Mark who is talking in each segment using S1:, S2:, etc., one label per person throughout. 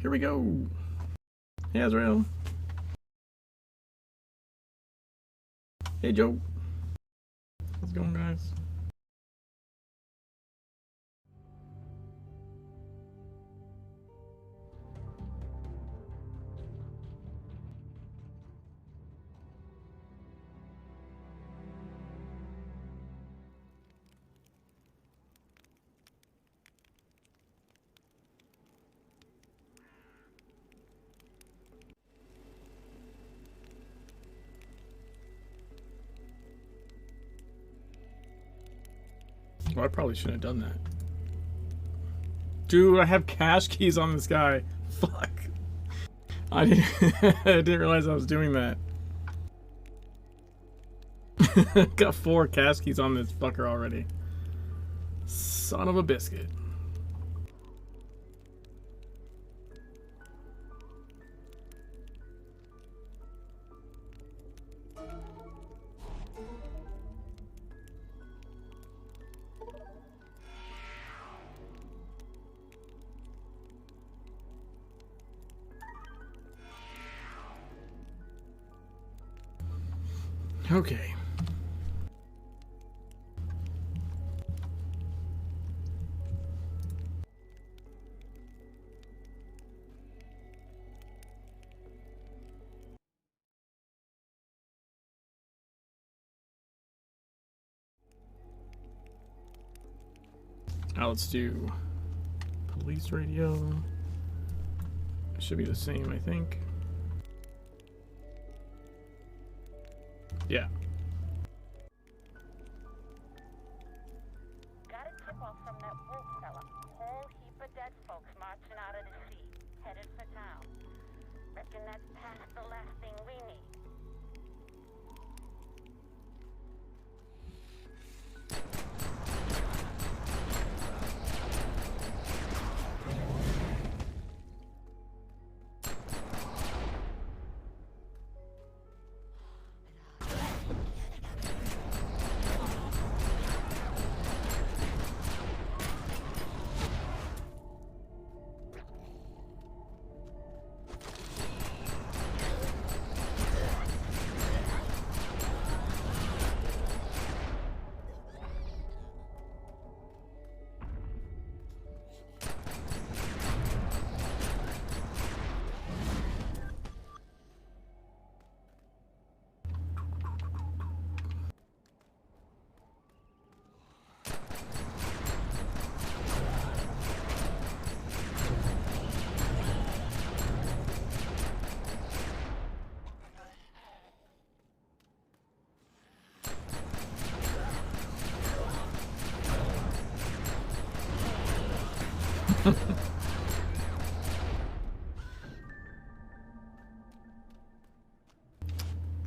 S1: Here we go. Hey, Azrael. Hey, Joe. How's it going, guys? Well, I probably shouldn't have done that. Dude, I have cache keys on this guy. Fuck. I didn't realize I was doing that. Got 4 cache keys on this fucker already. Son of a biscuit. Okay. Now let's do police radio. It should be the same, I think. Yeah.
S2: Got a tip off from that wolf fella. Whole heap of dead folks marching out of the sea, headed for town. Reckon that's past the last thing we need.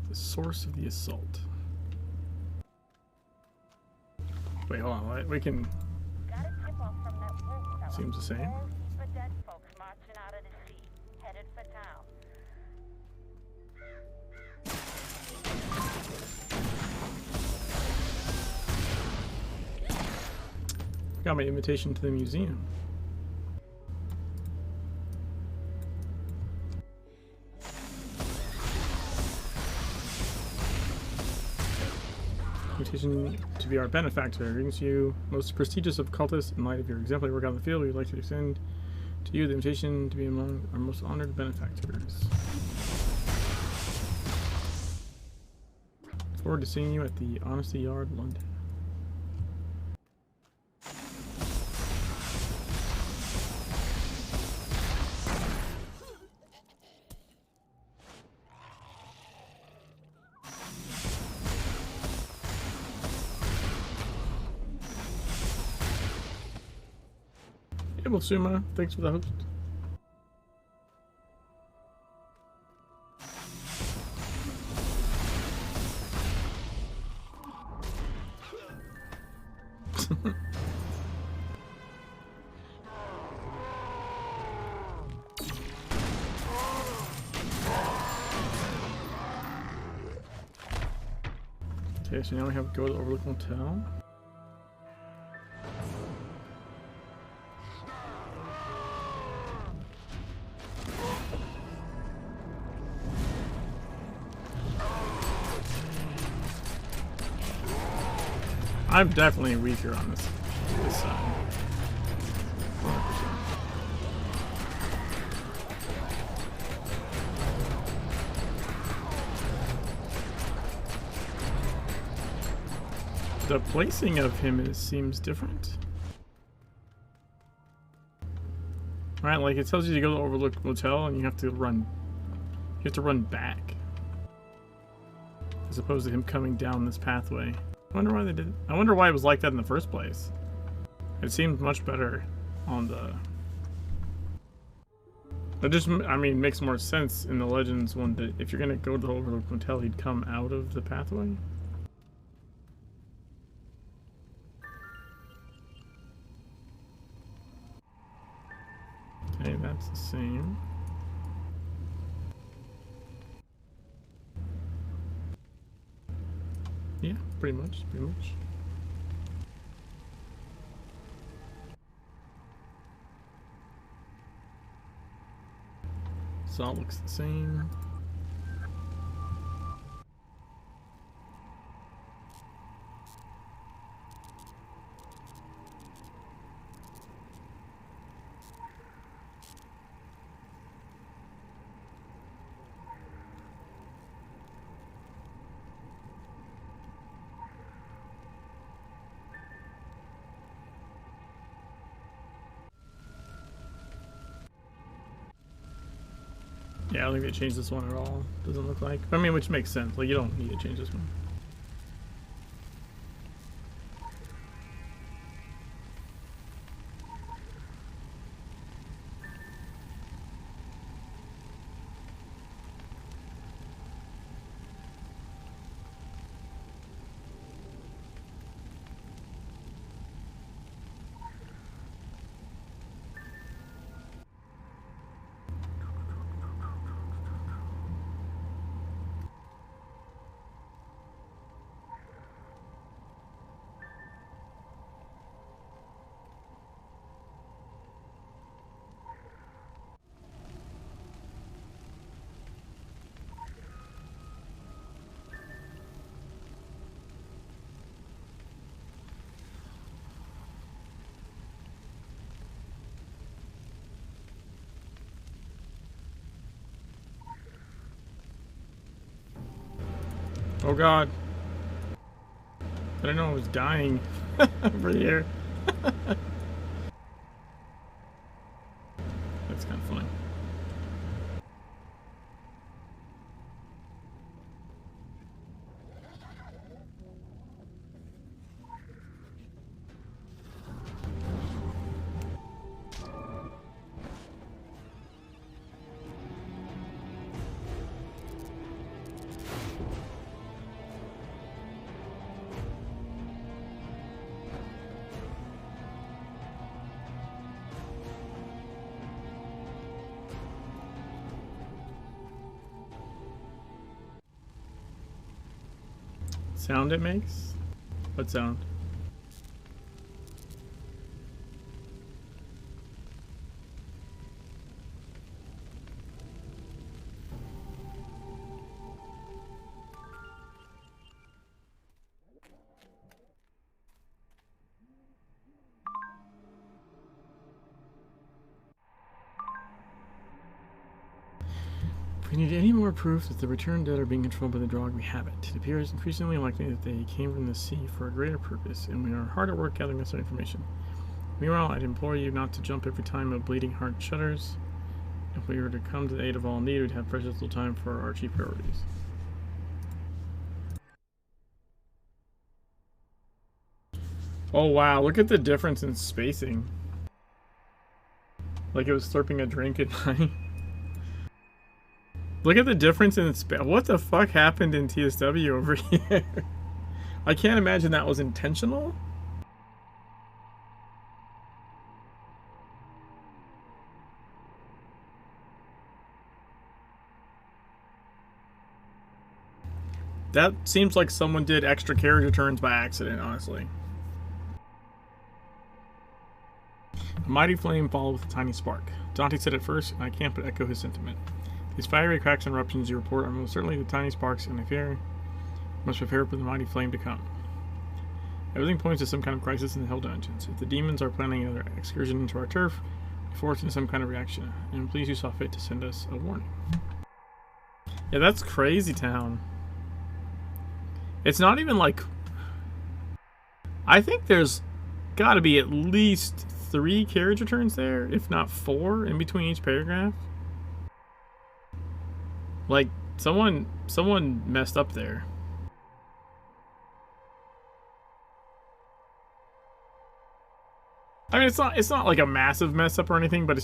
S1: The source of the assault. Wait, hold on. We can.
S2: Got a tip off from that wolf fella.
S1: Seems the same.
S2: Whole heap of dead folks marching out of the sea, headed for town.
S1: Got my invitation to the museum. Invitation to be our benefactor. Greetings to you, most prestigious of cultists. In light of your exemplary work on the field, we would like to extend to you the invitation to be among our most honored benefactors. Look forward to seeing you at the Honesty Yard, London. Suma, thanks for the host. Okay, so now we have to go to the Overlook Motel. I'm definitely weaker on this side. 100%. The placing of him seems different. Right, like it tells you to go to Overlook Motel and you have to run back. As opposed to him coming down this pathway. I wonder why they did it. I wonder why it was like that in the first place. It seemed much better on the... It just, I mean, makes more sense in the Legends one that if you're gonna go to the Overlook Motel, he'd come out of the pathway. Okay, that's the same. Yeah, pretty much. Salt looks the same. Yeah, I don't think they changed this one at all. Doesn't look like. I mean, which makes sense. Like, you don't need to change this one. Oh god. I didn't know I was dying over here. That's kind of funny. Sound it makes? What sound? If we need any more proof that the returned dead are being controlled by the drug, we have it. It appears increasingly likely that they came from the sea for a greater purpose, and we are hard at work gathering necessary information. Meanwhile, I'd implore you not to jump every time a bleeding heart shudders. If we were to come to the aid of all need, we'd have precious little time for our chief priorities. Oh wow, look at the difference in spacing. Like it was slurping a drink at night. Look at the difference in space. What the fuck happened in TSW over here? I can't imagine that was intentional. That seems like someone did extra character turns by accident, honestly. A mighty flame followed with a tiny spark. Dante said it first, and I can't but echo his sentiment. These fiery cracks and eruptions you report are most certainly the tiny sparks, and I fear must prepare for the mighty flame to come. Everything points to some kind of crisis in the Hell Dungeons. If the demons are planning another excursion into our turf, we force into some kind of reaction. And please, you saw fit to send us a warning. Yeah, that's crazy town. It's not even like... I think there's got to be at least 3 carriage returns there, if not 4, in between each paragraph. Like, someone messed up there. I mean, it's not like a massive mess up or anything, but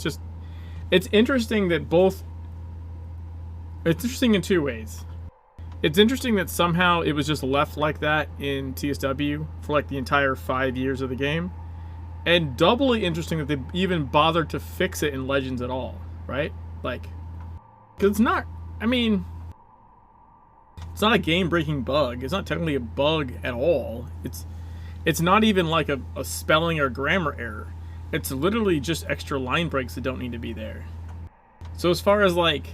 S1: it's interesting that both... It's interesting in 2 ways. It's interesting that somehow it was just left like that in TSW for like the entire 5 years of the game. And doubly interesting that they even bothered to fix it in Legends at all, right? Like, because it's not, I mean, it's not a game-breaking bug. It's not technically a bug at all. It's not even like a spelling or grammar error. It's literally just extra line breaks that don't need to be there. So as far as like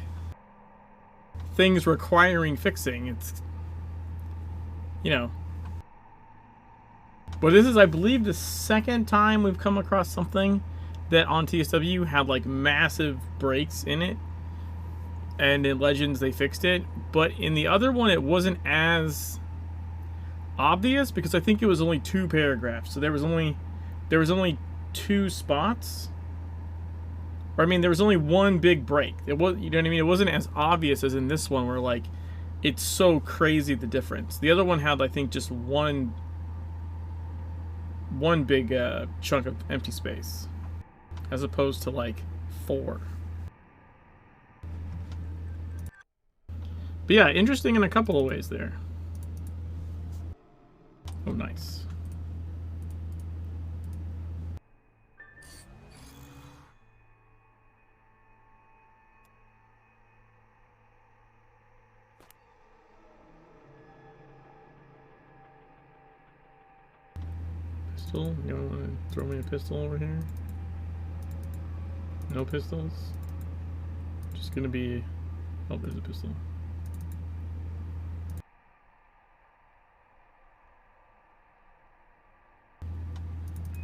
S1: things requiring fixing, it's, you know. But this is, I believe, the second time we've come across something that on TSW had like massive breaks in it. And in Legends they fixed it. But in the other one it wasn't as obvious because I think it was only 2 paragraphs. So there was only 2 spots. Or I mean, there was only 1 big break. It was, you know what I mean? It wasn't as obvious as in this one where like it's so crazy the difference. The other one had, I think, just one big chunk of empty space as opposed to like 4. But yeah, interesting in a couple of ways there. Oh, nice. Pistol? You want to throw me a pistol over here? No pistols? Just gonna be... Oh, there's a pistol.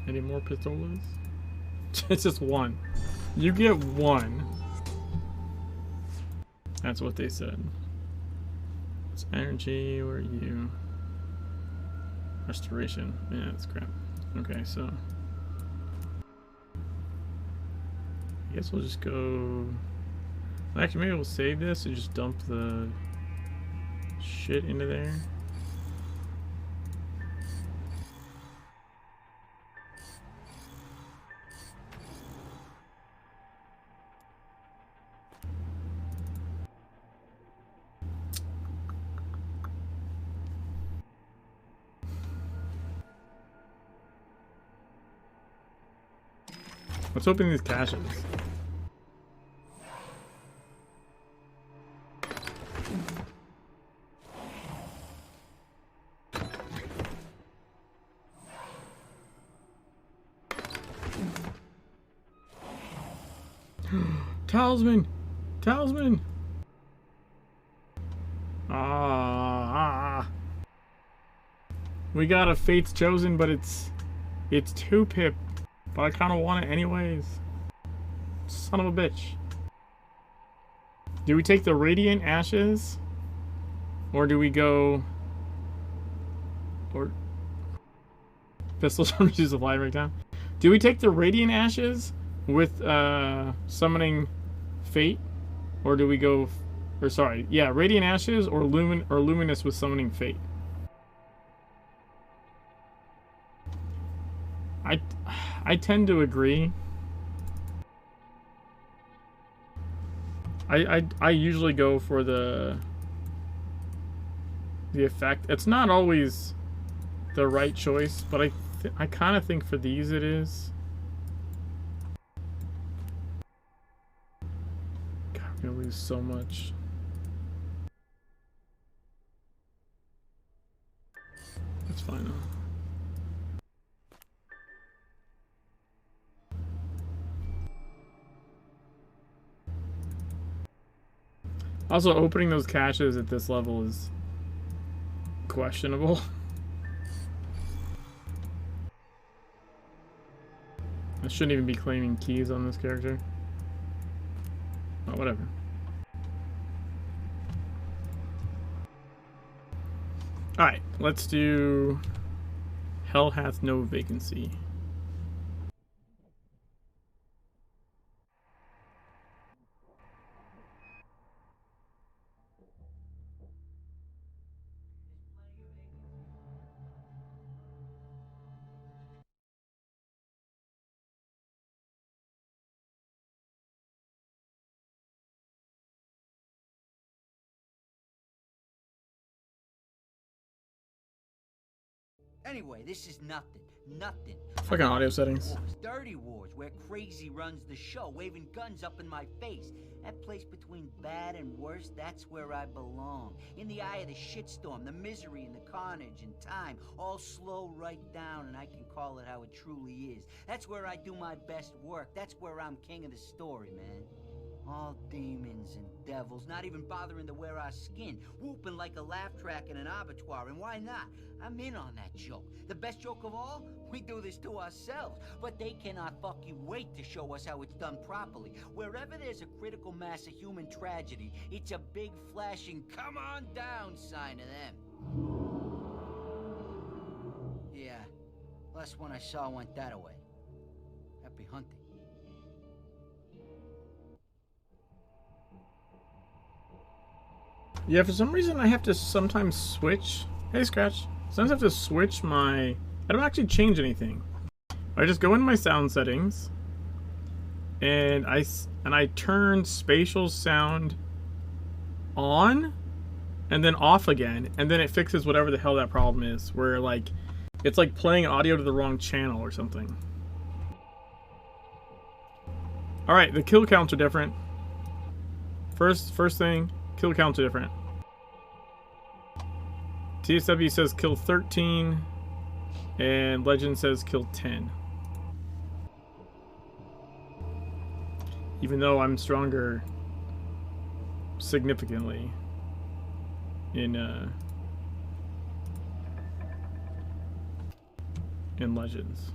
S1: Any more pistolas? It's just 1. You get 1. That's what they said. It's energy. Where are you? Restoration. Yeah, that's crap. Okay, so I guess we'll just go. Actually, maybe we'll save this and just dump the shit into there. Let's open these caches. Talisman! Talisman! We got a Fate's Chosen, but it's 2-pip. But I kind of want it anyways. Son of a bitch. Do we take the Radiant Ashes? Or do we go... Or... Pistols from Use of Light right now. Do we take the Radiant Ashes with summoning Fate? Or do we go... Or sorry, yeah, Radiant Ashes or Luminous with summoning Fate? I tend to agree. I usually go for the effect. It's not always the right choice, but I kind of think for these it is. God, I'm gonna lose so much. That's fine though. Also, opening those caches at this level is questionable. I shouldn't even be claiming keys on this character. Oh, whatever. Alright, let's do Hell Hath No Vacancy.
S3: Anyway, this is nothing. Nothing.
S1: Fucking audio settings.
S3: Wars, dirty wars, where crazy runs the show, waving guns up in my face. That place between bad and worse, that's where I belong. In the eye of the shitstorm, the misery and the carnage and time, all slow right down, and I can call it how it truly is. That's where I do my best work. That's where I'm king of the story, man. All demons and devils, not even bothering to wear our skin, whooping like a laugh track in an abattoir, and why not? I'm in on that joke. The best joke of all? We do this to ourselves, but they cannot fucking wait to show us how it's done properly. Wherever there's a critical mass of human tragedy, it's a big flashing come on down sign to them. Yeah, last one I saw went that way. Happy hunting.
S1: Yeah, for some reason I have to sometimes switch. Hey, Scratch. Sometimes I have to switch my... I don't actually change anything. I just go into my sound settings, and I turn spatial sound on, and then off again, and then it fixes whatever the hell that problem is. Where like, it's like playing audio to the wrong channel or something. All right, the kill counts are different. First thing. Kill counts are different. TSW says kill 13, and Legend says kill 10. Even though I'm stronger significantly in Legends.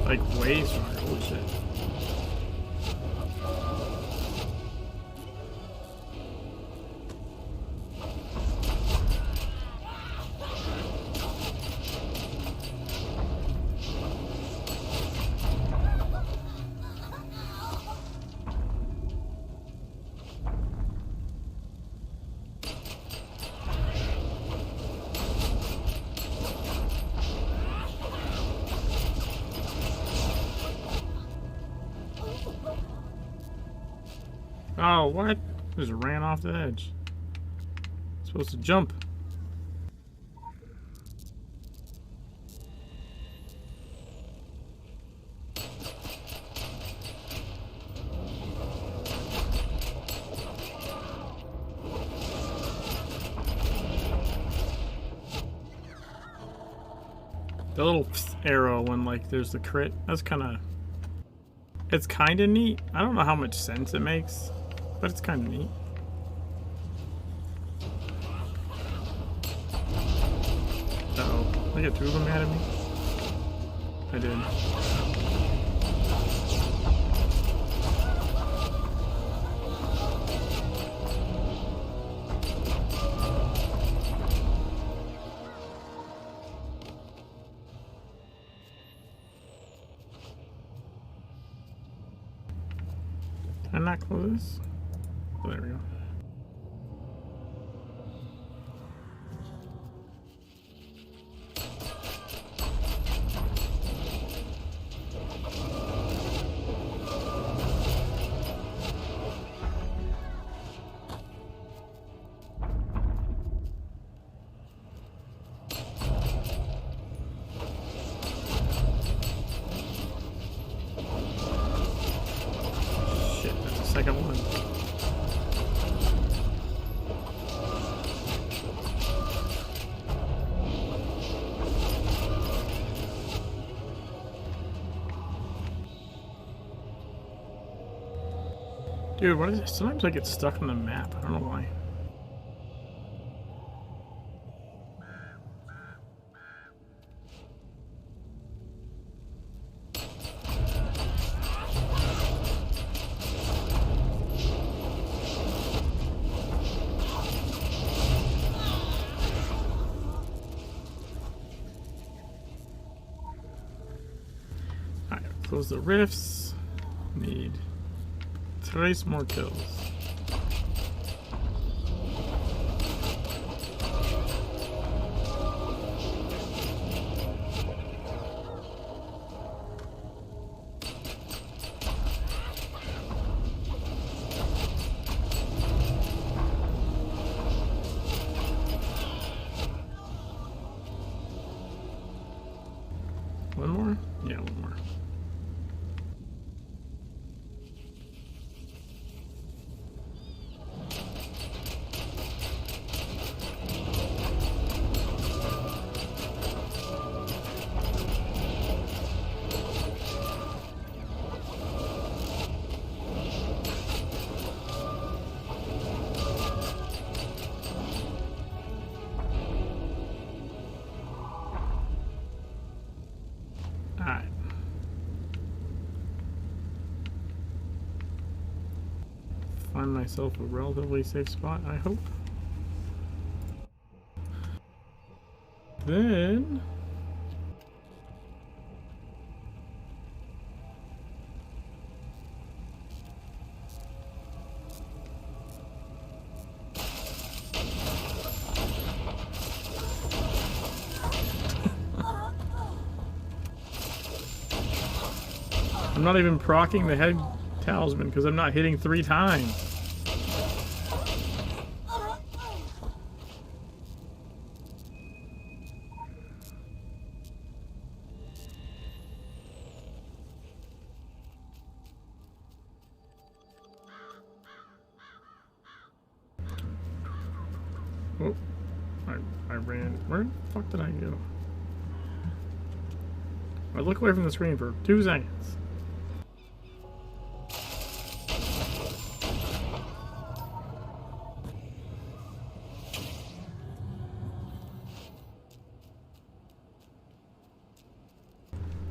S1: Like way stronger. Holy shit. Oh, what? Just ran off the edge. Supposed to jump. The little arrow when like there's the crit, that's it's kind of neat. I don't know how much sense it makes, but it's kind of neat. Uh-oh. Did I get two of them mad at me? I did. Can I not close this? Oh, there we go. Second one. Dude, what is it? Sometimes I get stuck on the map. I don't know why. Alright, close the rifts. Need 3 more kills. One more? Yeah, one more. Alright. Find myself a relatively safe spot, I hope. Then... I'm not even proccing the head talisman because I'm not hitting 3 times. Oh, I ran. Where the fuck did I go? I look away from the screen for 2 seconds.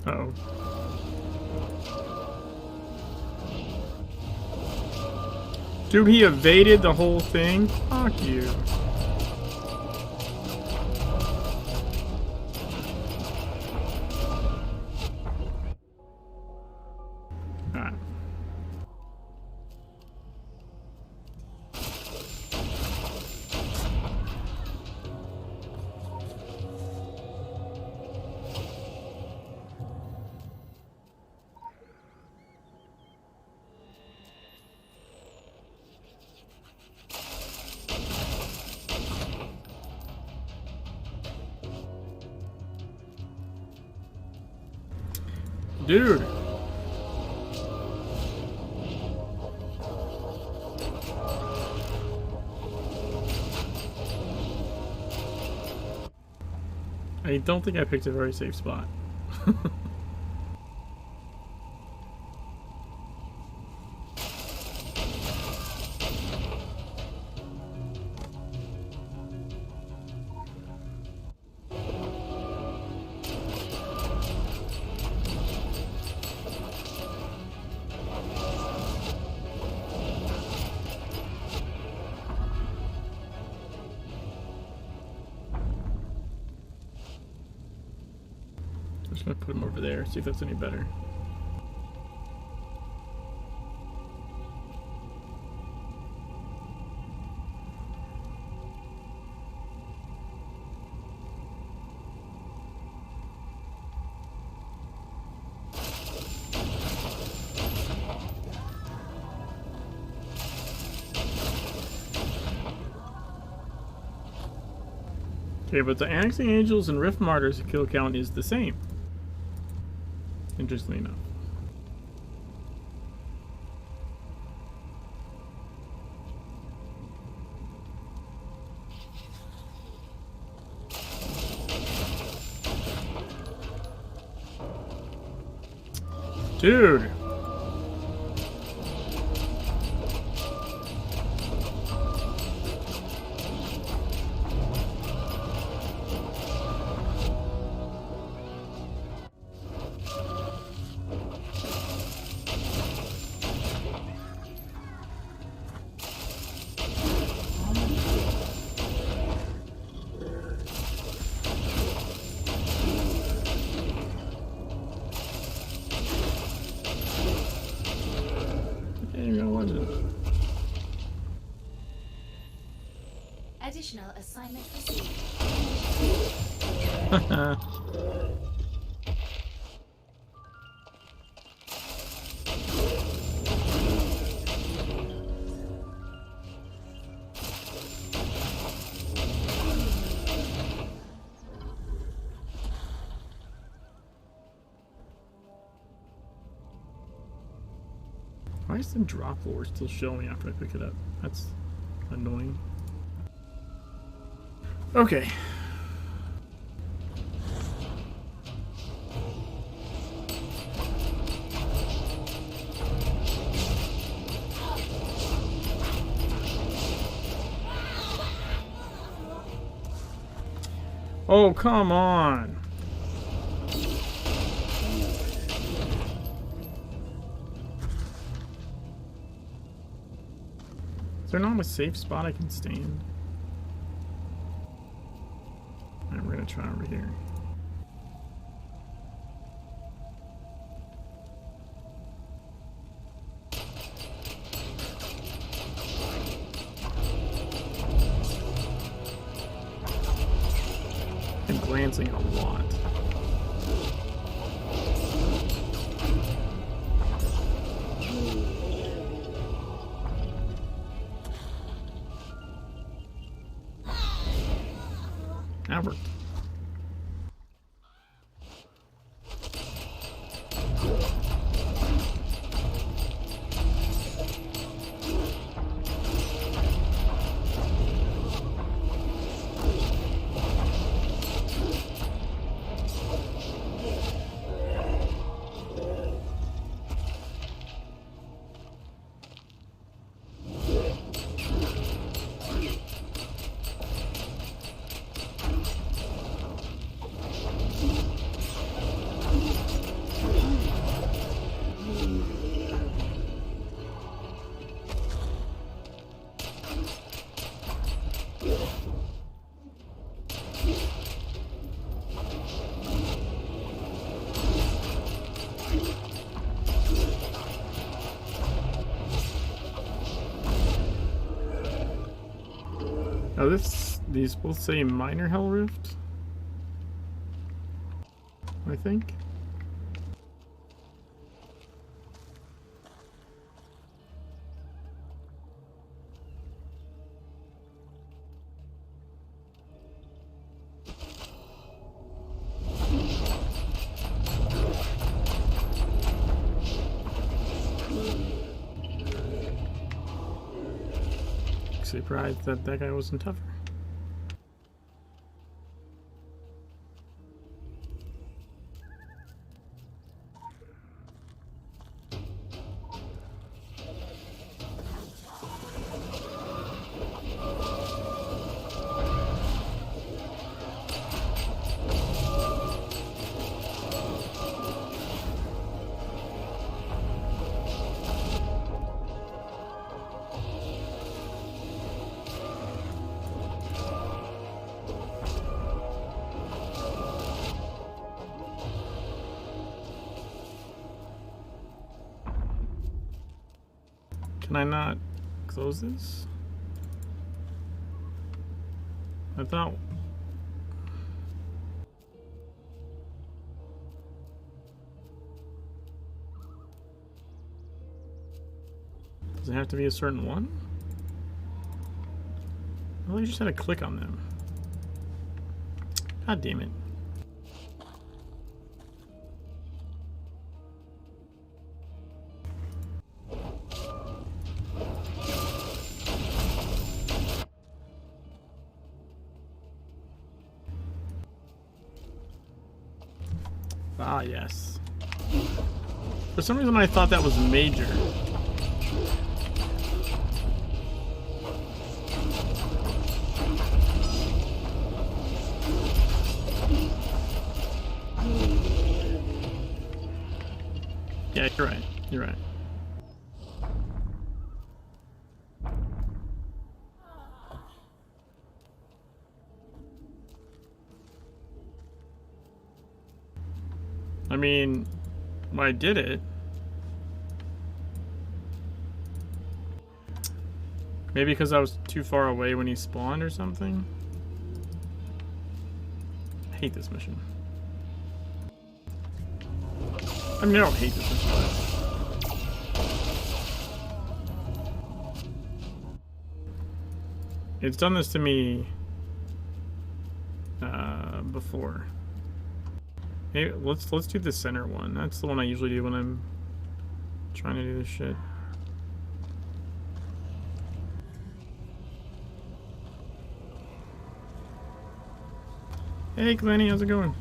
S1: Uh-oh. Dude, he evaded the whole thing? Fuck you. Alright. Dude. I don't think I picked a very safe spot. Just gonna put him over there, see if that's any better. Okay, but the Annexing Angels and Rift Martyrs kill count is the same. Interestingly enough.
S4: Additional assignment received.
S1: Why is the drop lore still showing after I pick it up? That's annoying. Okay. Oh, come on. Is there not a safe spot I can stand? Alright, we're gonna try over here. I'm glancing a lot. That worked. Oh, these both say minor hell rift, I think. Surprised that that guy wasn't tougher. Can I not close this? I thought... Does it have to be a certain one? Well, you just had to click on them. God damn it. Ah, yes. For some reason I thought that was major. Yeah, you're right. You're right. I mean, I did it. Maybe because I was too far away when he spawned or something? I hate this mission. I mean, I don't hate this mission, but... It's done this to me before. Hey, let's do the center one. That's the one I usually do when I'm trying to do this shit. Hey, Glenny, how's it going?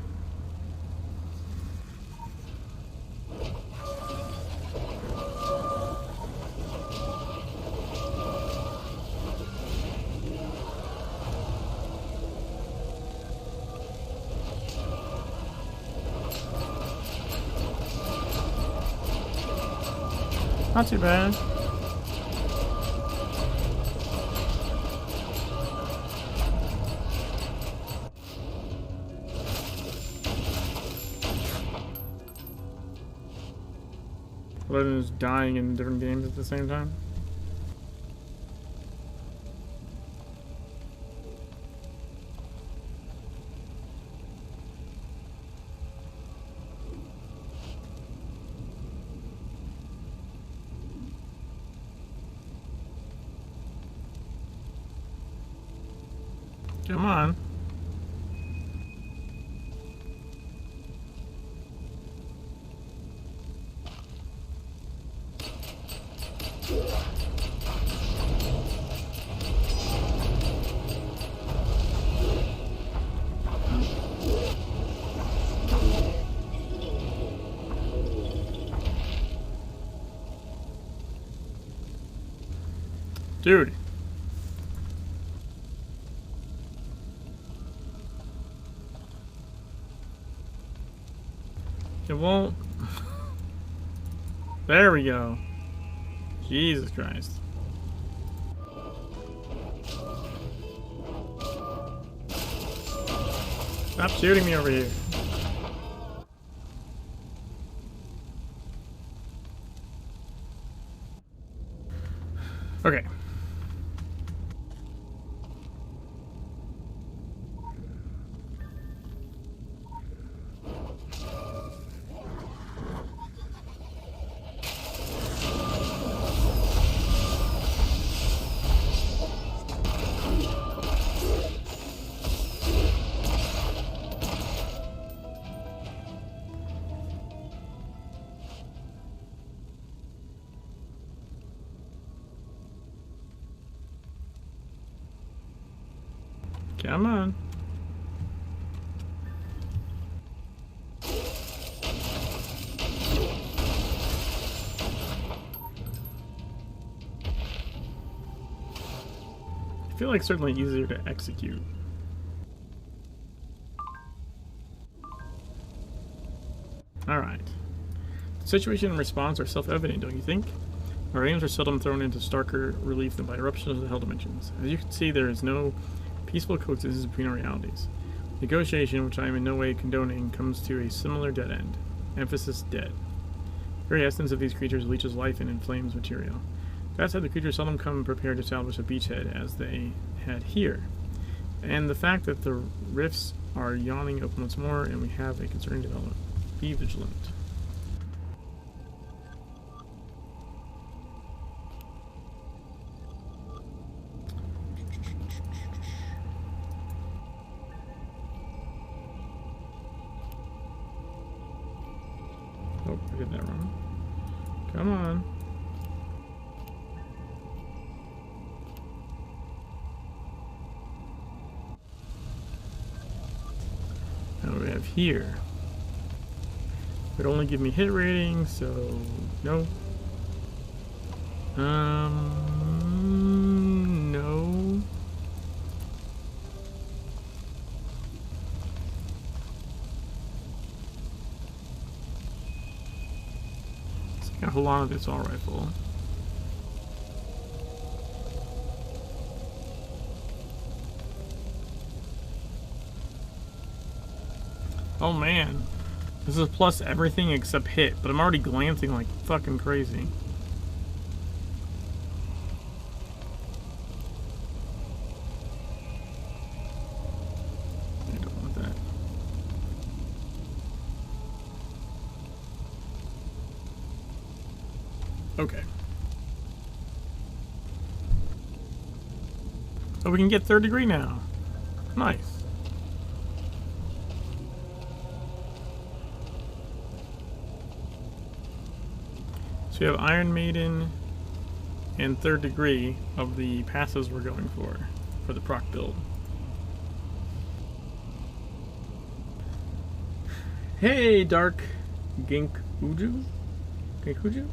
S1: Not too bad. Other than just dying in different games at the same time. Come on. Dude. It won't. There we go. Jesus Christ. Stop shooting me over here. Okay. Come on. I feel like certainly easier to execute. Alright. The situation and response are self-evident, don't you think? Our aims are seldom thrown into starker relief than by eruptions of the Hell Dimensions. As you can see, there is no peaceful coexistence between our realities. Negotiation, which I am in no way condoning, comes to a similar dead end. Emphasis dead. The very essence of these creatures leeches life and inflames material. That said, the creatures seldom come prepared to establish a beachhead as they had here. And the fact that the rifts are yawning open once more and we have a concerning development. Be vigilant. Oh, I did that wrong. Come on. Now we have here. It would only give me hit rating, so no. No. Let's hold on to this all rifle. Oh man. This is plus everything except hit, but I'm already glancing like fucking crazy. Okay. So we can get 3rd degree now. Nice. So we have Iron Maiden and 3rd degree of the passes we're going for the proc build. Hey, Dark Ginkuju? Ginkuju?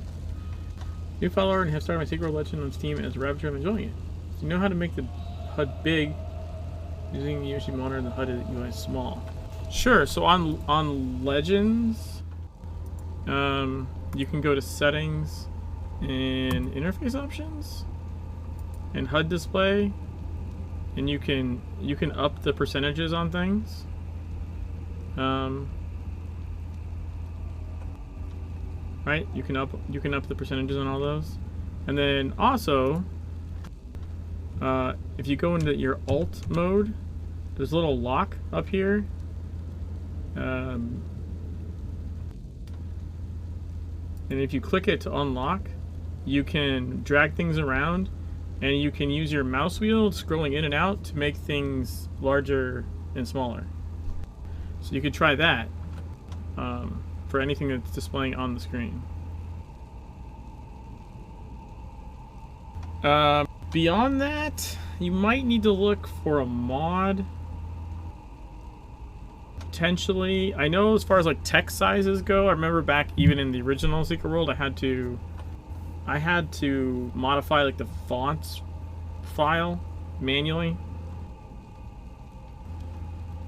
S1: New follower and have started my secret legend on Steam as Ravager. I'm enjoying it. So you know how to make the HUD big using the UHD monitor and the HUD UI small. Sure, so on Legends, you can go to settings and interface options and HUD display, and you can up the percentages on things. Right, you can up the percentages on all those, and then also if you go into your alt mode, there's a little lock up here. And if you click it to unlock, you can drag things around, and you can use your mouse wheel scrolling in and out to make things larger and smaller. So you could try that for anything that's displaying on the screen. Beyond that, you might need to look for a mod. Potentially. I know as far as like text sizes go, I remember back even in the original Secret World, I had to modify like the fonts file manually.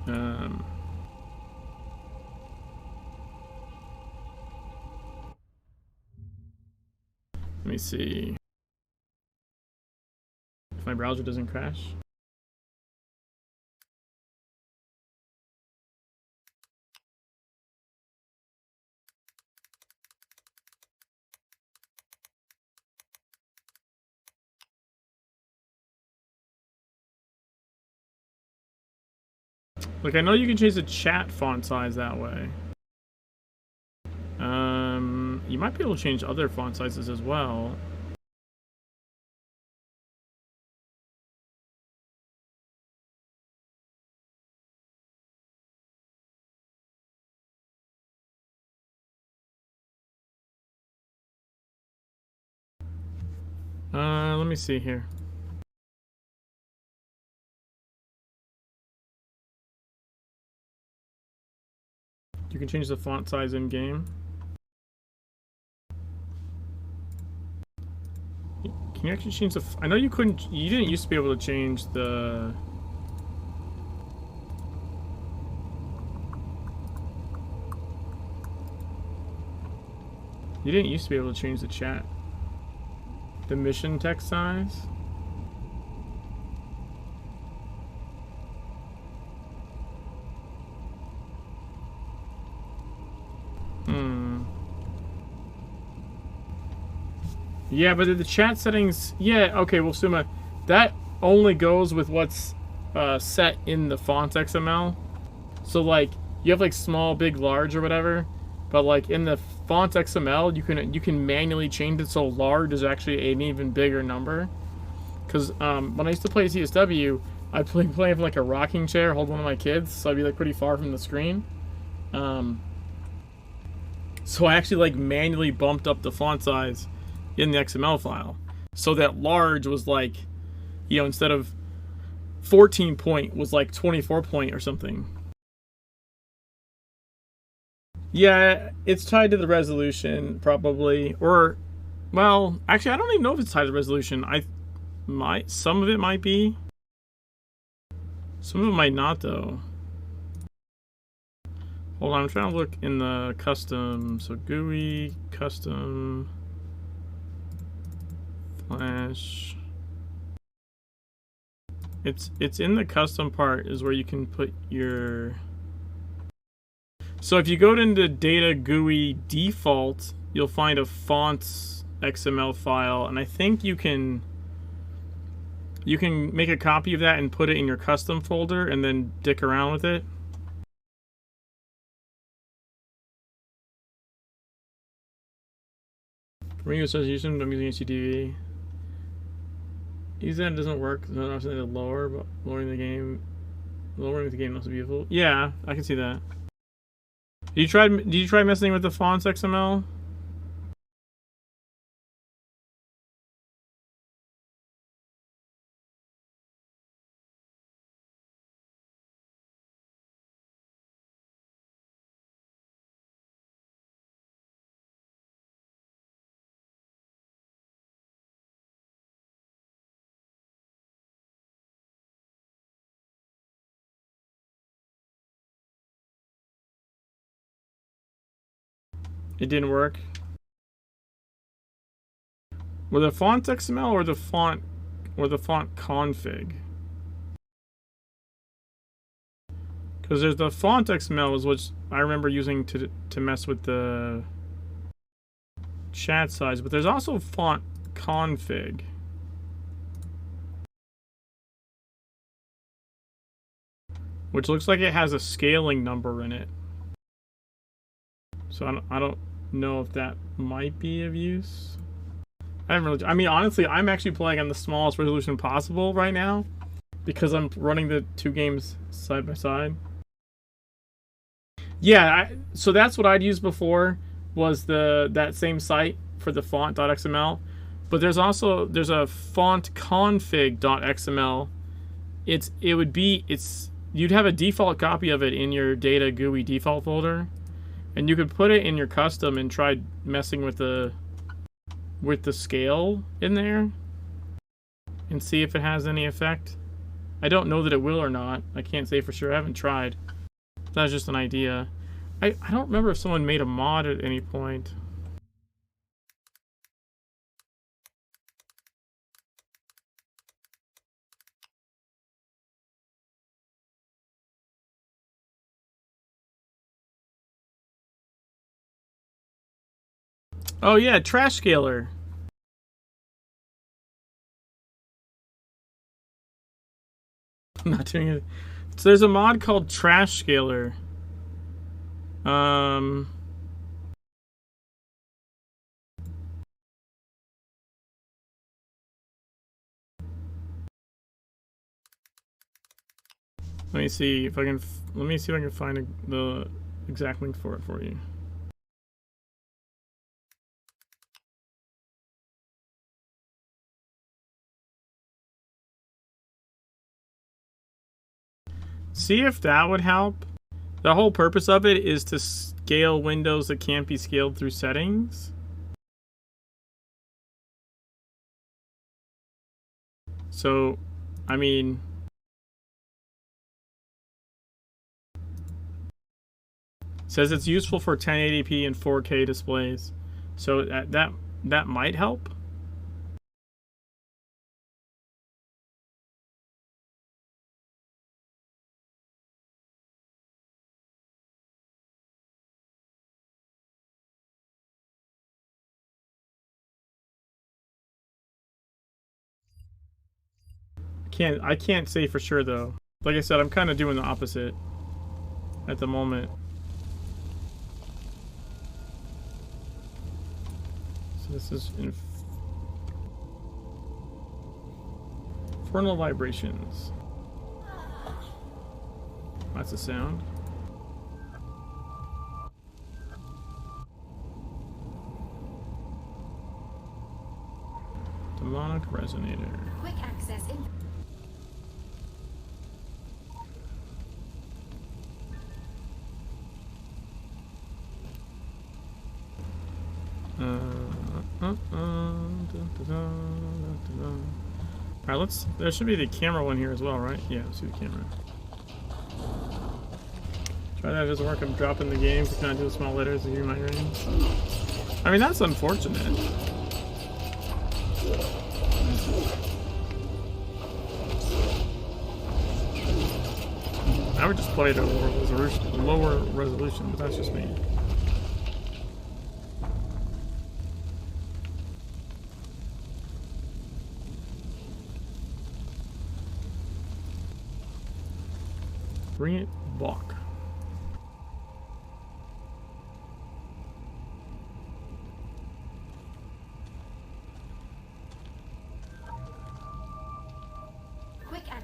S1: Let me see if my browser doesn't crash. Like, I know you can change the chat font size that way. You might be able to change other font sizes as well. Let me see here. You can change the font size in game. Can you actually change the? I know you couldn't. You didn't used to be able to change the. You didn't used to be able to change the chat. The mission text size. Yeah, but the chat settings, yeah, okay, well, Suma, that only goes with what's set in the fonts XML. So, like, you have, like, small, big, large, or whatever, but, like, in the fonts XML, you can manually change it so large is actually an even bigger number. Because when I used to play CSW, I'd play from, like, a rocking chair, hold one of my kids, so I'd be, like, pretty far from the screen. So I actually, like, manually bumped up the font size in the XML file, so that large was like, you know, instead of 14 point was like 24 point or something. Yeah, it's tied to the resolution probably, or, well, actually I don't even know if it's tied to the resolution. Some of it might be, some of it might not though. Hold on, I'm trying to look in the custom. So GUI custom Flash. It's in the custom part is where you can put your. So if you go into data GUI default, you'll find a fonts XML file, and I think you can make a copy of that and put it in your custom folder and then dick around with it. Ring association, I'm using HDTV. Ethernet doesn't work. No, I'm saying to lower, but lowering the game also beautiful. Yeah, I can see that. Did you try messing with the fonts XML? It didn't work. With the font XML or the font config? Because there's the font XML is which I remember using to mess with the chat size, but there's also font config. Which looks like it has a scaling number in it. So I don't know if that might be of use. I mean, honestly, I'm actually playing on the smallest resolution possible right now because I'm running the two games side by side. Yeah, so that's what I'd used before was that same site for the font.xml, but there's a font config.xml. You'd have a default copy of it in your data GUI default folder, and you could put it in your custom and try messing with the scale in there and see if it has any effect. I don't know that it will or not. I can't say for sure. I haven't tried. That's just an idea. I don't remember if someone made a mod at any point. Oh yeah, trash scaler. I'm not doing it. So there's a mod called Trash Scaler. Let me see if I can. Let me see if I can find the exact link for it for you. See if that would help. The whole purpose of it is to scale windows that can't be scaled through settings. So, I mean, says it's useful for 1080p and 4K displays. So that might help. I can't say for sure though. Like I said, I'm kind of doing the opposite at the moment. So this is infernal vibrations. That's a sound. Demonic resonator.
S4: Quick access in. Alright, there should be the camera one here as well, right? Yeah, let's see the camera. Try that, it doesn't work. I'm dropping the game to kind of do the small letters in your migraine. I mean, that's unfortunate. I would just play it at a lower resolution, but that's just me. Bring it back.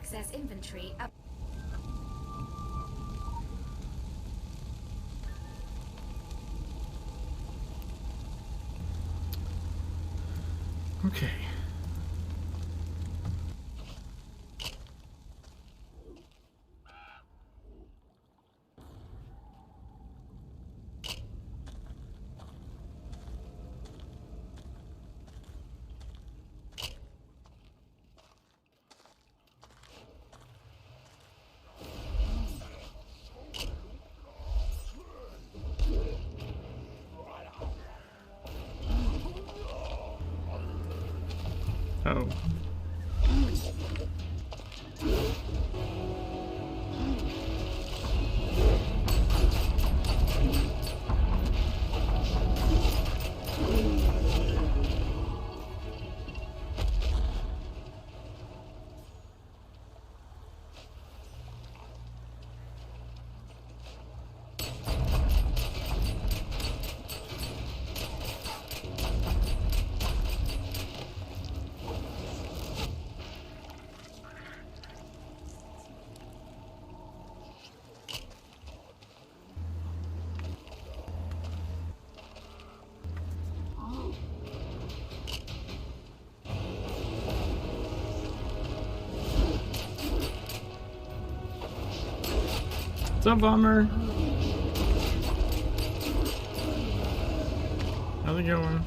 S5: access inventory up.
S1: Okay. Oh. What's up, Bummer? How's it going?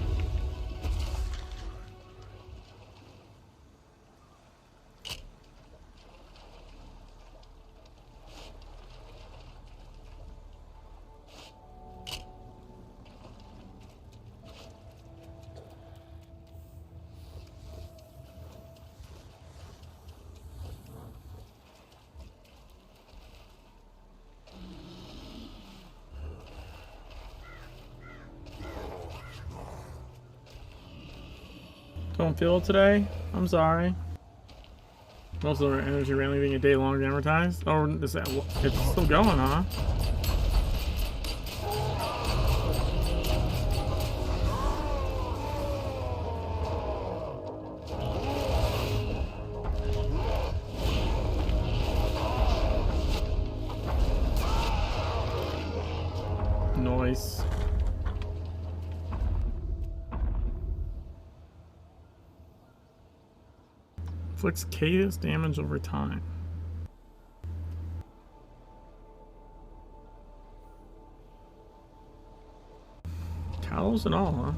S1: Don't feel it today? I'm sorry. Most of our energy randomly being a day longer than advertised. Oh, is that, it's still going, huh? Noise. Inflicts chaos damage over time. Towels and all, huh?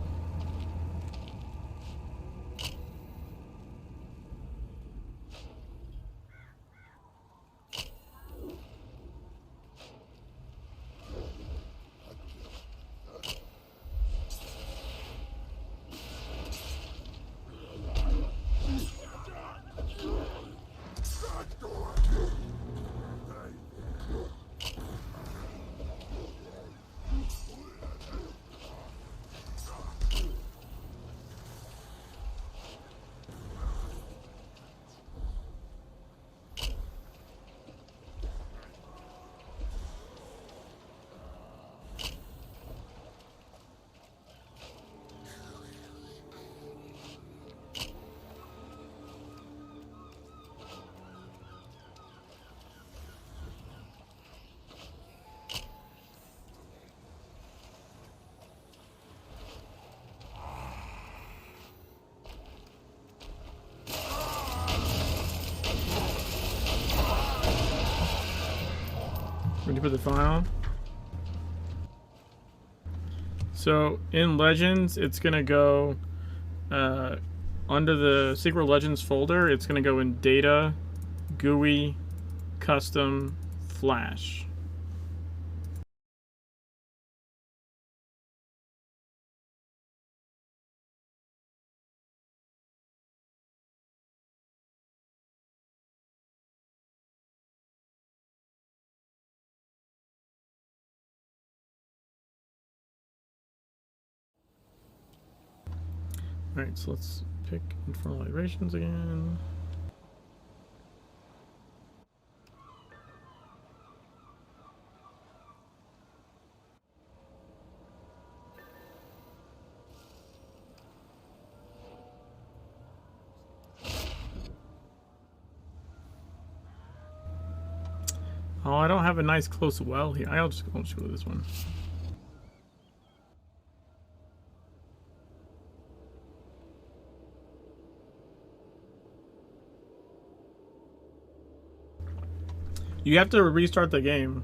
S1: Ready for the final? So in Legends, it's gonna go under the Secret Legends folder. It's gonna go in Data, GUI, Custom, Flash. Alright, so let's pick Infernal Vibrations again. Oh, I don't have a nice close well here. I'll just go to this one. You have to restart the game.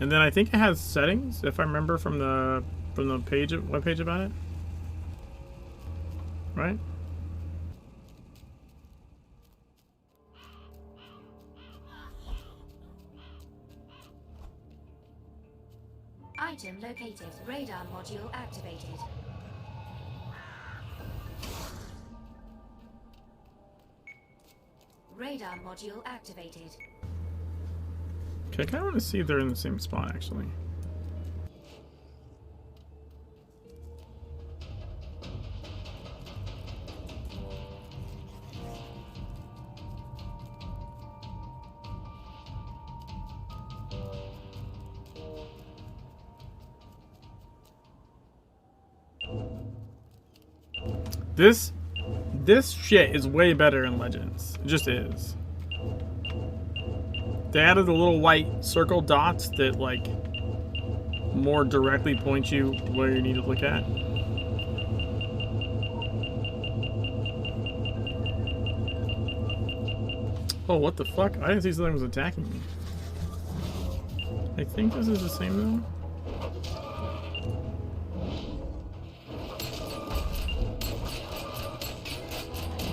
S1: And then I think it has settings, if I remember from the page web page about it. Right?
S5: Item located. Radar module activated. Radar module activated.
S1: Okay, I kind of want to see if they're in the same spot, actually. This shit is way better in Legends. It just is. They added the little white circle dots that, like, more directly point you where you need to look at. Oh, what the fuck? I didn't see something was attacking me. I think this is the same though.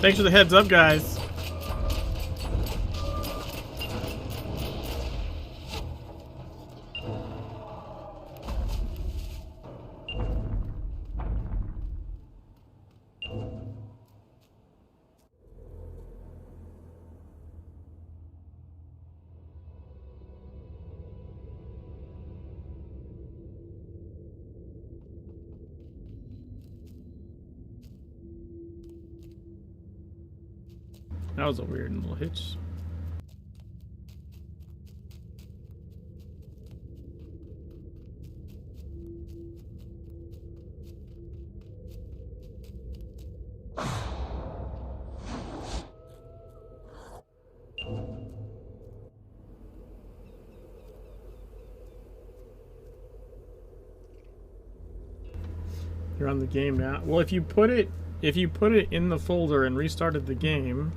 S1: Thanks for the heads up, guys. That was a weird little hitch. You're on the game now. Well, if you put it in the folder and restarted the game,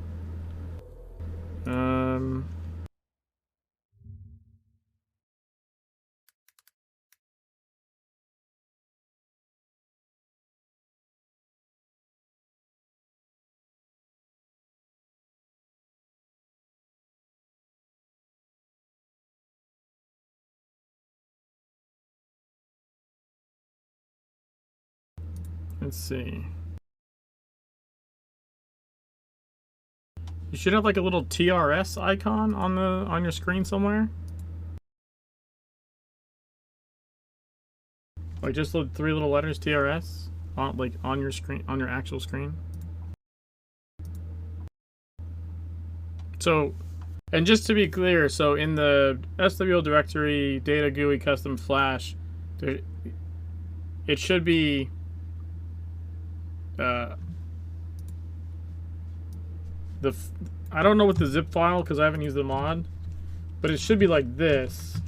S1: let's see. You should have like a little TRS icon on your screen somewhere. Like just the 3 little letters TRS on your screen, on your actual screen. So, and just to be clear, so in the SWL directory data GUI custom flash, it should be I don't know what the zip file because I haven't used the mod, but it should be like this.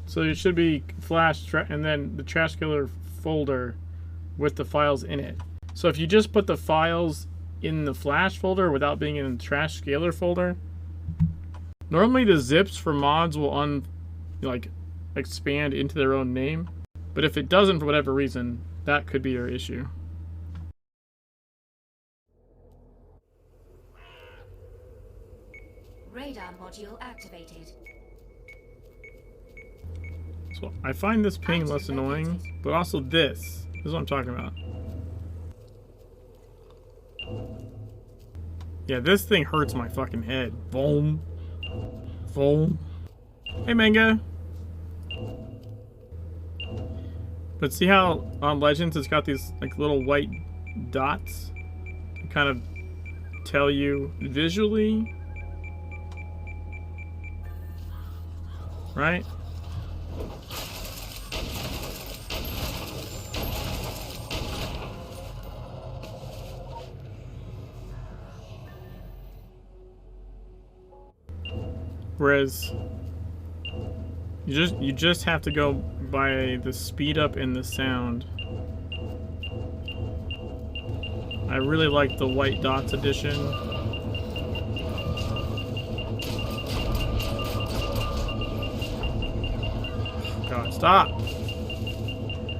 S1: So it should be flash and then the trash killer folder with the files in it. So if you just put the files in the flash folder without being in the trash scaler folder, normally the zips for mods will expand into their own name, but if it doesn't for whatever reason, that could be your issue.
S5: Radar module activated.
S1: So I find this ping less annoying, but also this is what I'm talking about. Yeah, this thing hurts my fucking head. Boom. Boom. Hey, Manga. But see how on Legends it's got these like little white dots to kind of tell you visually, right? Whereas you just have to go by the speed up and the sound. I really like the white dots edition. God, stop!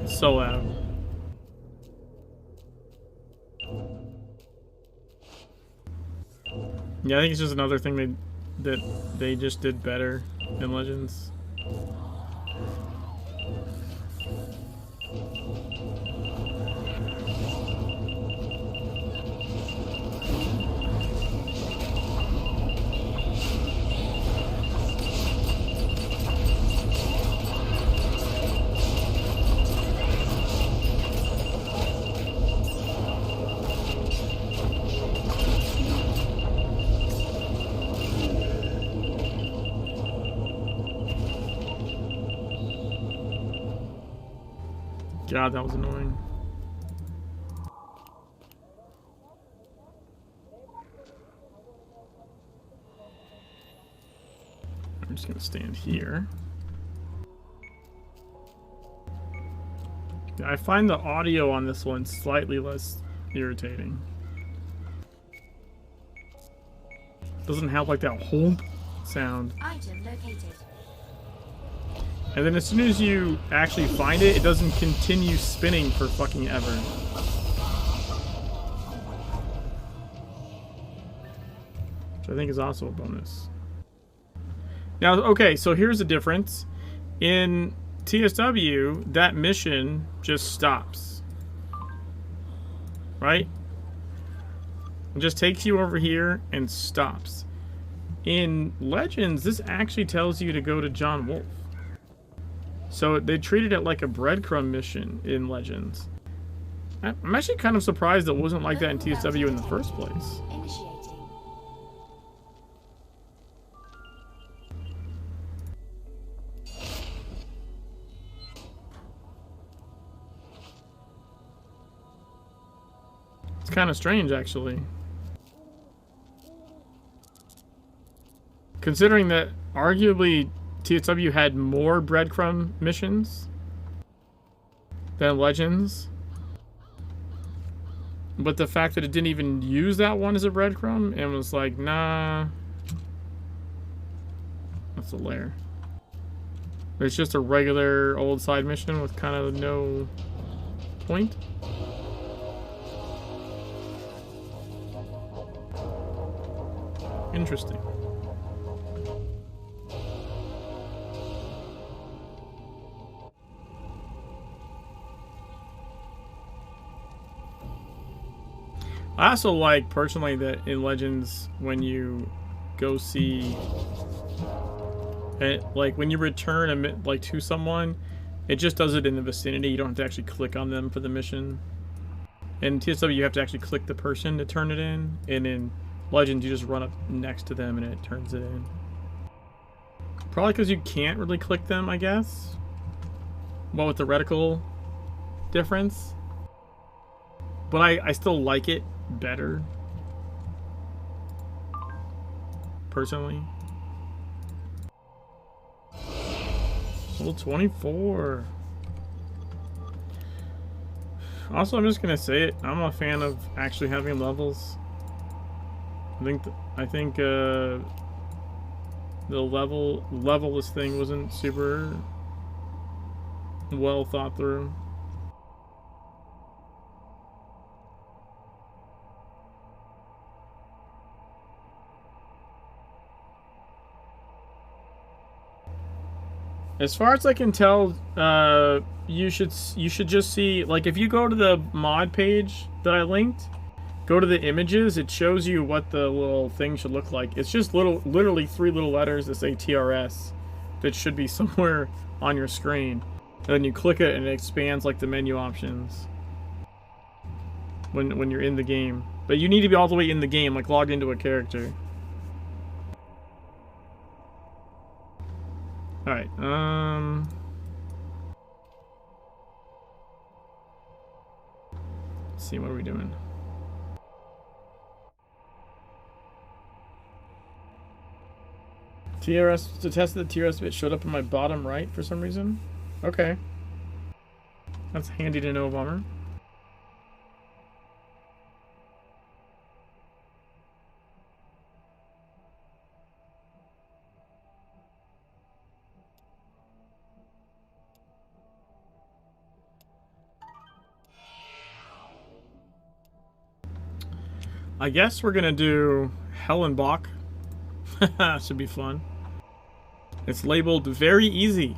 S1: It's so loud. Yeah, I think it's just another thing that they just did better in Legends. God, that was annoying. I'm just gonna stand here. I find the audio on this one slightly less irritating. Doesn't have like that whole sound.
S5: Item located.
S1: And then as soon as you actually find it, it doesn't continue spinning for fucking ever. Which I think is also a bonus. Now, okay, so here's the difference. In TSW, that mission just stops. Right? It just takes you over here and stops. In Legends, this actually tells you to go to John Wolf. So they treated it like a breadcrumb mission in Legends. I'm actually kind of surprised it wasn't like that in TSW in the first place.
S5: Initiating.
S1: It's kind of strange, actually. Considering that arguably TSW had more breadcrumb missions than Legends. But the fact that it didn't even use that one as a breadcrumb and was like, nah. That's a lair. It's just a regular old side mission with kind of no point. Interesting. I also like, personally, that in Legends, when you go see... like, when you return to someone, it just does it in the vicinity. You don't have to actually click on them for the mission. In TSW, you have to actually click the person to turn it in. And in Legends, you just run up next to them and it turns it in. Probably because you can't really click them, I guess. Well, with the reticle difference. But I still like it better. Personally. Level 24. Also, I'm just gonna say it. I'm a fan of actually having levels. I think the levelless thing wasn't super well thought through. As far as I can tell, you should just see, like, if you go to the mod page that I linked, go to the images, it shows you what the little thing should look like. It's just literally 3 little letters that say TRS that should be somewhere on your screen. And then you click it and it expands like the menu options when you're in the game. But you need to be all the way in the game, like logged into a character. Alright, let's see, what are we doing? TRS to test that the TRS bit showed up in my bottom right for some reason. Okay. That's handy to know, Bomber. I guess we're gonna do Hellenbach. Should be fun. It's labeled very easy.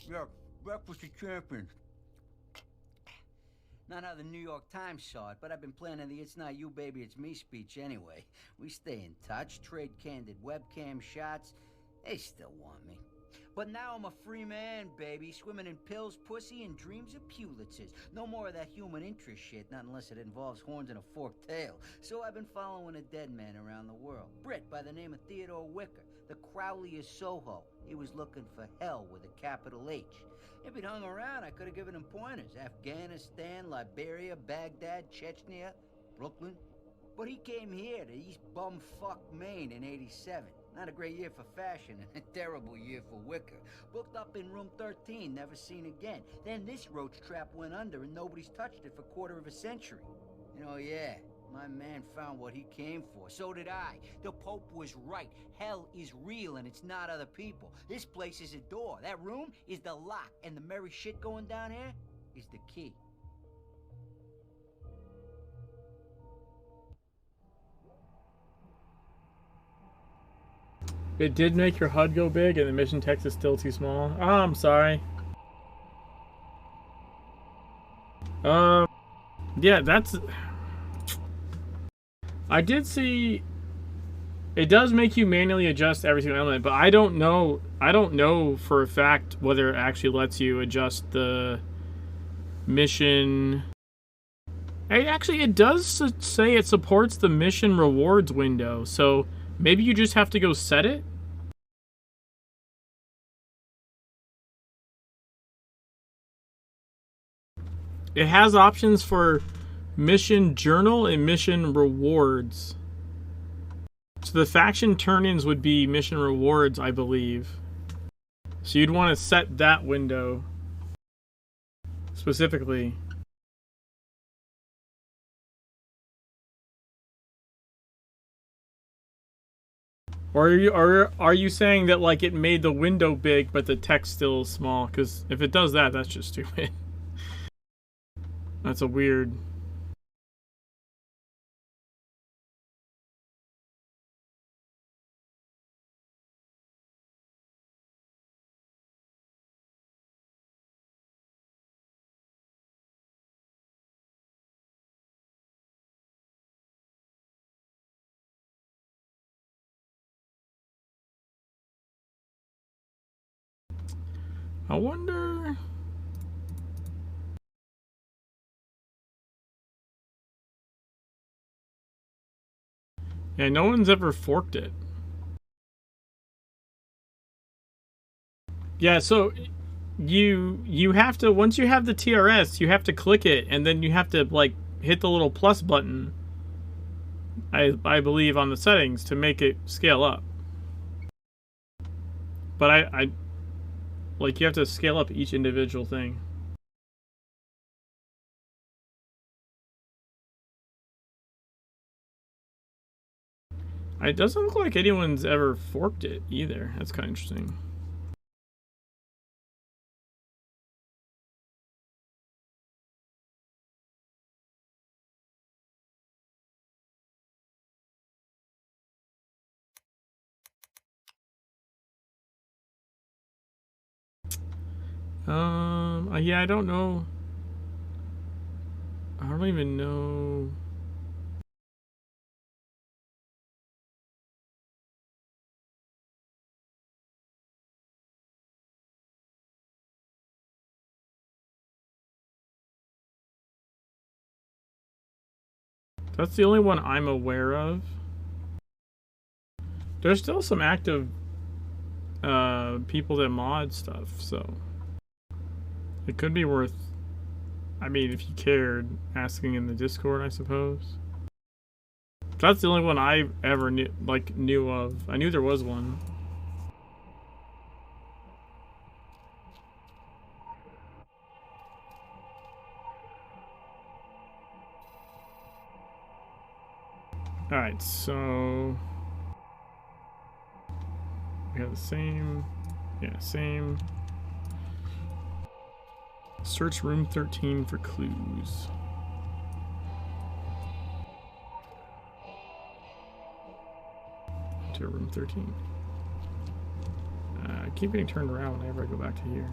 S3: Yeah, breakfast of champions. Not how the New York Times saw it, but I've been planning the "It's not you, baby, it's me" speech anyway. We stay in touch, trade candid webcam shots. They still want me. But now I'm a free man, baby, swimming in pills, pussy, and dreams of Pulitzers. No more of that human interest shit, not unless it involves horns and a forked tail. So I've been following a dead man around the world. Brit by the name of Theodore Wicker, the Crowley of Soho. He was looking for hell with a capital H. If he'd hung around, I could have given him pointers. Afghanistan, Liberia, Baghdad, Chechnya, Brooklyn. But he came here to East Bumfuck, Maine in '87. Not a great year for fashion, and a terrible year for Wicker. Booked up in room 13, never seen again. Then this roach trap went under and nobody's touched it for a quarter of a century. You know, yeah, my man found what he came for. So did I. The Pope was right. Hell is real and it's not other people. This place is a door. That room is the lock. And the merry shit going down here is the key.
S1: It did make your HUD go big and the mission text is still too small. Oh, I'm sorry. Yeah, that's... I did see... It does make you manually adjust every single element, but I don't know for a fact whether it actually lets you adjust the mission... It does say it supports the mission rewards window, so maybe you just have to go set it? It has options for mission journal and mission rewards. So the faction turn-ins would be mission rewards, I believe. So you'd want to set that window specifically. Or are you saying that like it made the window big but the text still small? Because if it does that, that's just stupid. That's a weird... I wonder... Yeah, no one's ever forked it. Yeah, so you have to, once you have the TRS, you have to click it and then you have to like hit the little plus button, I believe, on the settings to make it scale up. But I like, you have to scale up each individual thing. It doesn't look like anyone's ever forked it either. That's kind of interesting. Yeah, I don't know. I don't even know. That's the only one I'm aware of. There's still some active people that mod stuff, so it could be worth, I mean, if you cared, asking in the Discord, I suppose. That's the only one I ever knew of. I knew there was one. Alright, so we have the same, yeah, same. Search room 13 for clues. To room 13. I keep getting turned around whenever I go back to here.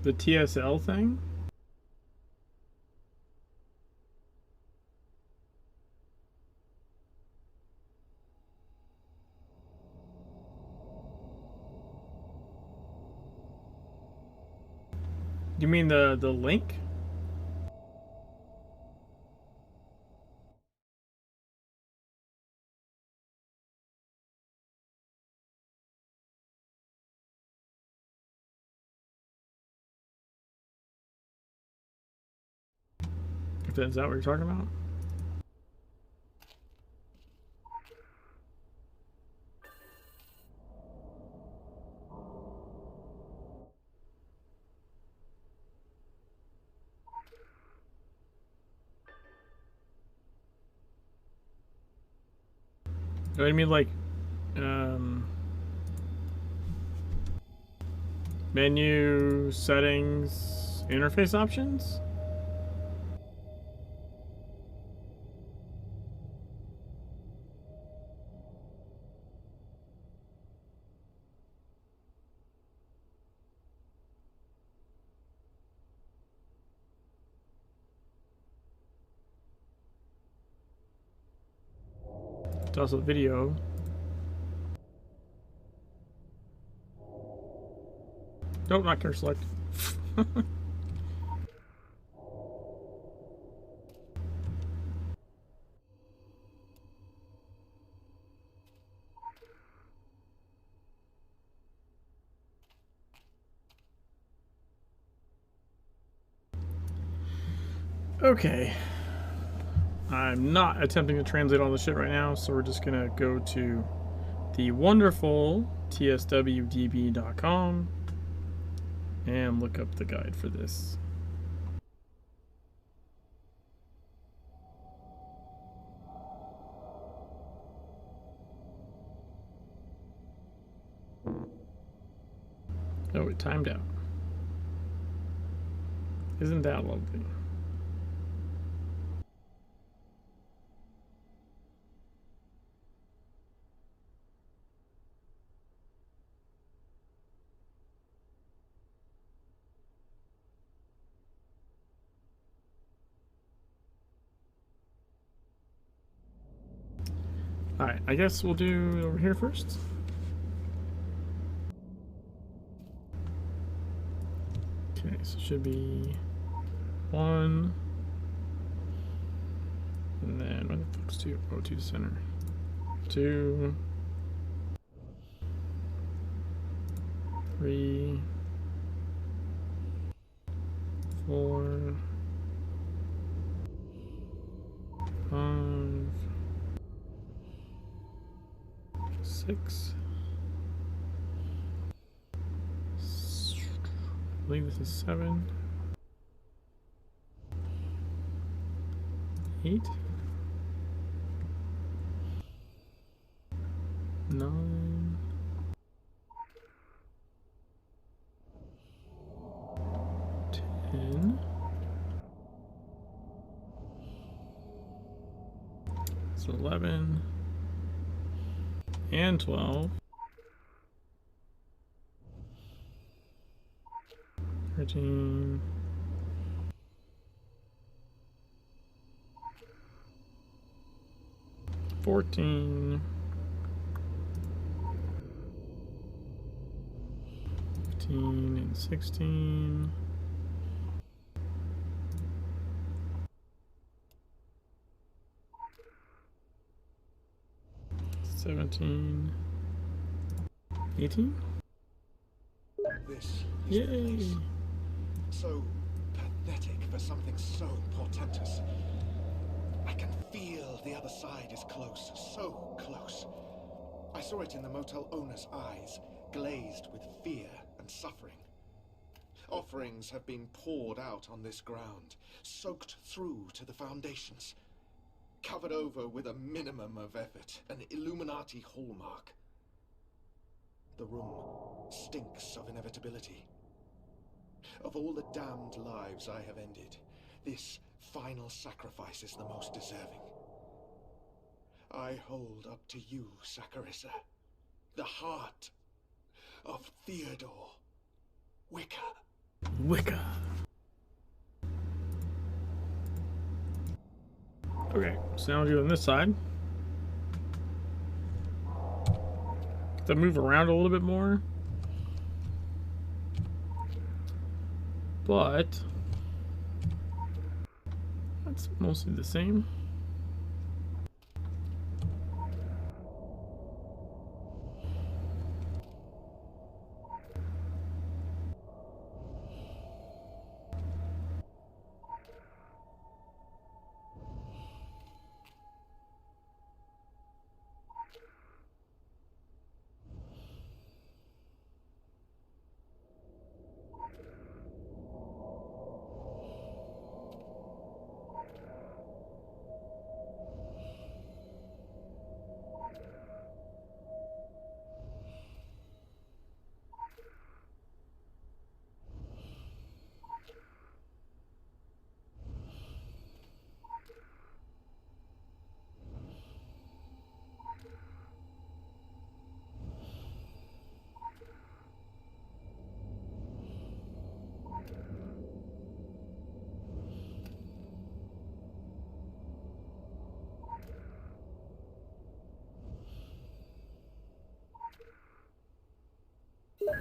S1: The TSL thing? You mean the link? Is that what you're talking about? I mean, like, menu, settings, interface options? It's also video. Nope, not cursor select. Okay. I'm not attempting to translate all this shit right now, so we're just gonna go to the wonderful tswdb.com and look up the guide for this. Oh, it timed out. Isn't that lovely? Alright, I guess we'll do over here first. Okay, so it should be 1. And then, where the fuck's 2? Oh, 2 to center. 2. 3. 4. 5. 6. I believe this is 7. 8. 9. 10. So 11. And 12. 13. 14. 15 and 16. 17. 18.
S6: This is
S1: Yay!
S6: the place. So pathetic for something so portentous. I can feel the other side is close, so close. I saw it in the motel owner's eyes, glazed with fear and suffering. Offerings have been poured out on this ground, soaked through to the foundations, covered over with a minimum of effort, an Illuminati hallmark. The room stinks of inevitability. Of all the damned lives I have ended, this final sacrifice is the most deserving. I hold up to you, Saccharissa, the heart of Theodore Wicca.
S1: Wicca. Okay, so now we're doing this side. Get to move around a little bit more. But that's mostly the same.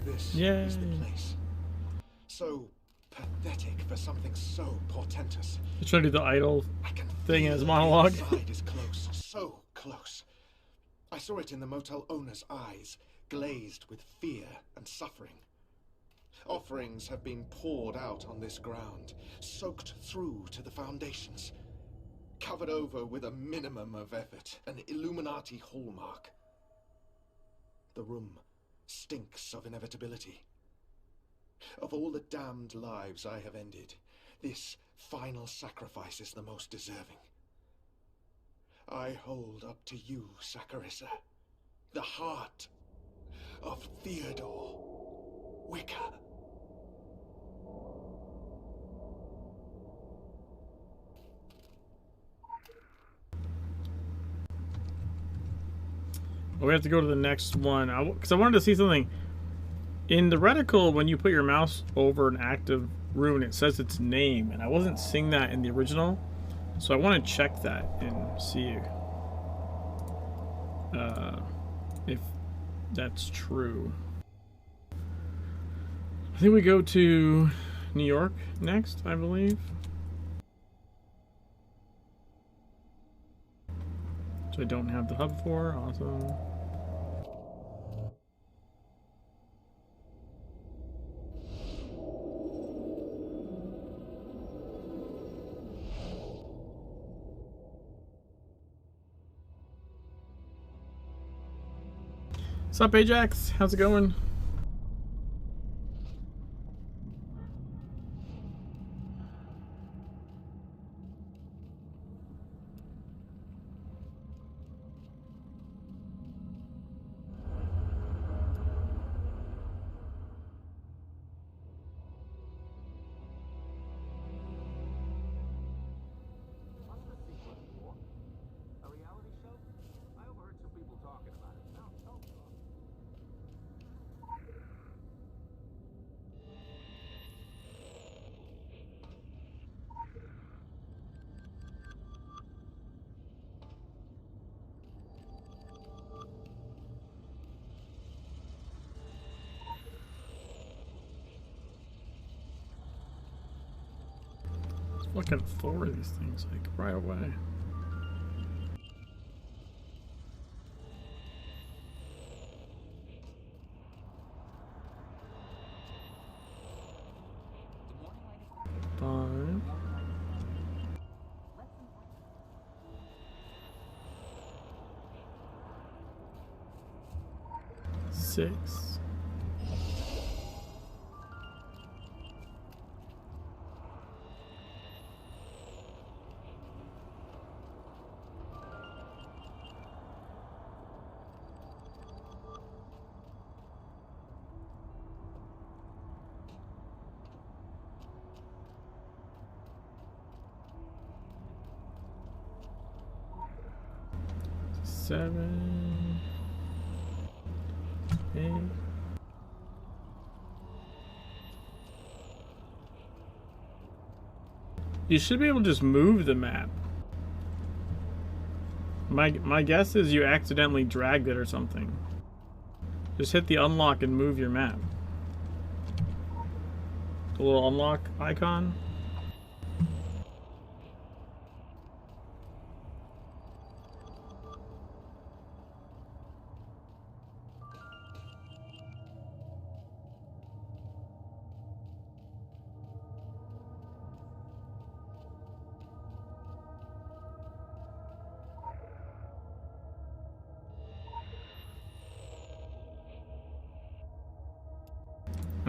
S6: This
S1: Yay.
S6: is the place. So pathetic for something so portentous.
S1: Let's try to do the idol
S6: I can
S1: thing
S6: feel
S1: as
S6: the
S1: monologue.
S6: other side is close, so close. I saw it in the motel owner's eyes, glazed with fear and suffering. Offerings have been poured out on this ground, soaked through to the foundations, covered over with a minimum of effort, an Illuminati hallmark. The room stinks of inevitability. Of all the damned lives I have ended, this final sacrifice is the most deserving. I hold up to you, Saccharissa, the heart of Theodore Wicca.
S1: Well, we have to go to the next one because I wanted to see something. In the reticle, when you put your mouse over an active rune, it says its name, and I wasn't seeing that in the original, so I want to check that and see if that's true. I think we go to New York next, I believe. Which I don't have the hub for. Awesome. What's up, Ajax? How's it going? Fucking 4 of these things, like, right away. Five. 6. Seven, 8. You should be able to just move the map. My guess is you accidentally dragged it or something. Just hit the unlock and move your map. The little unlock icon.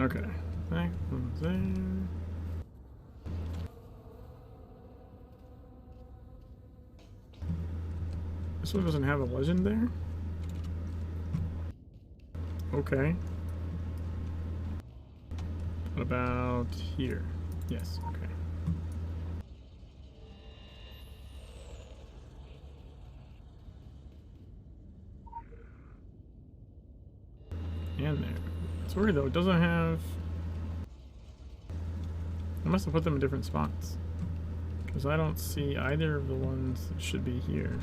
S1: Okay, that one's there. This one doesn't have a legend there? Okay. What about here? Yes, okay. And there. It's weird though, it doesn't have... I must have put them in different spots. Because I don't see either of the ones that should be here.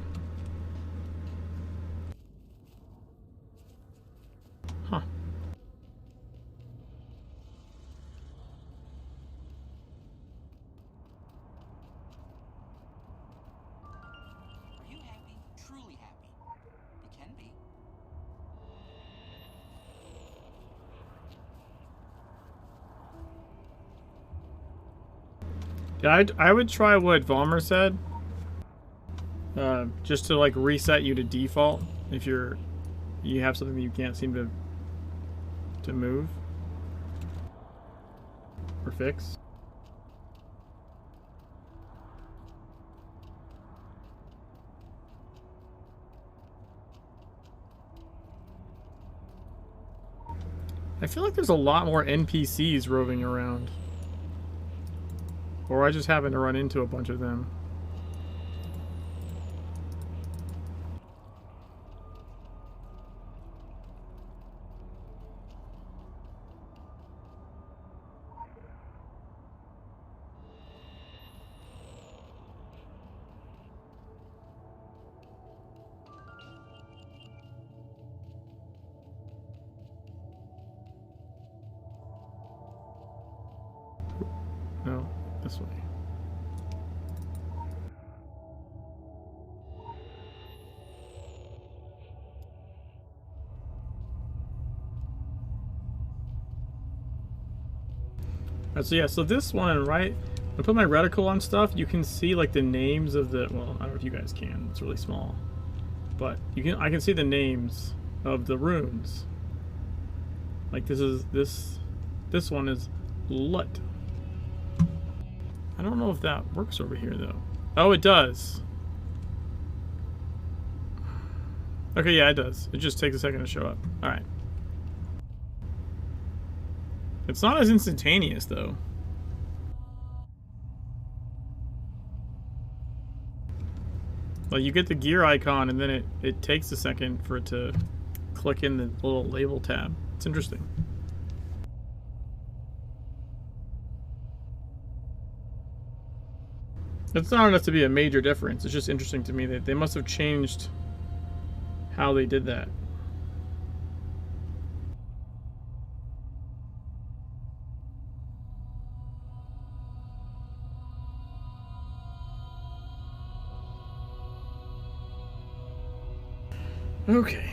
S1: Huh.
S3: Are you happy? Truly happy? You can be.
S1: Yeah, I would try what Vollmer said. Just to like reset you to default if you have something that you can't seem to move or fix. I feel like there's a lot more NPCs roving around. Or I just happen to run into a bunch of them. No, this way. Alright, so yeah, so this one, right? I put my reticle on stuff, you can see like the names of the, well, I don't know if you guys can, it's really small. But I can see the names of the runes. Like this one is Lut. I don't know if that works over here though. Oh, it does. Okay, yeah, it does. It just takes a second to show up. Alright. It's not as instantaneous though. Like you get the gear icon and then it takes a second for it to click in the little label tab. It's interesting. It's not enough to be a major difference. It's just interesting to me that they must have changed how they did that. Okay.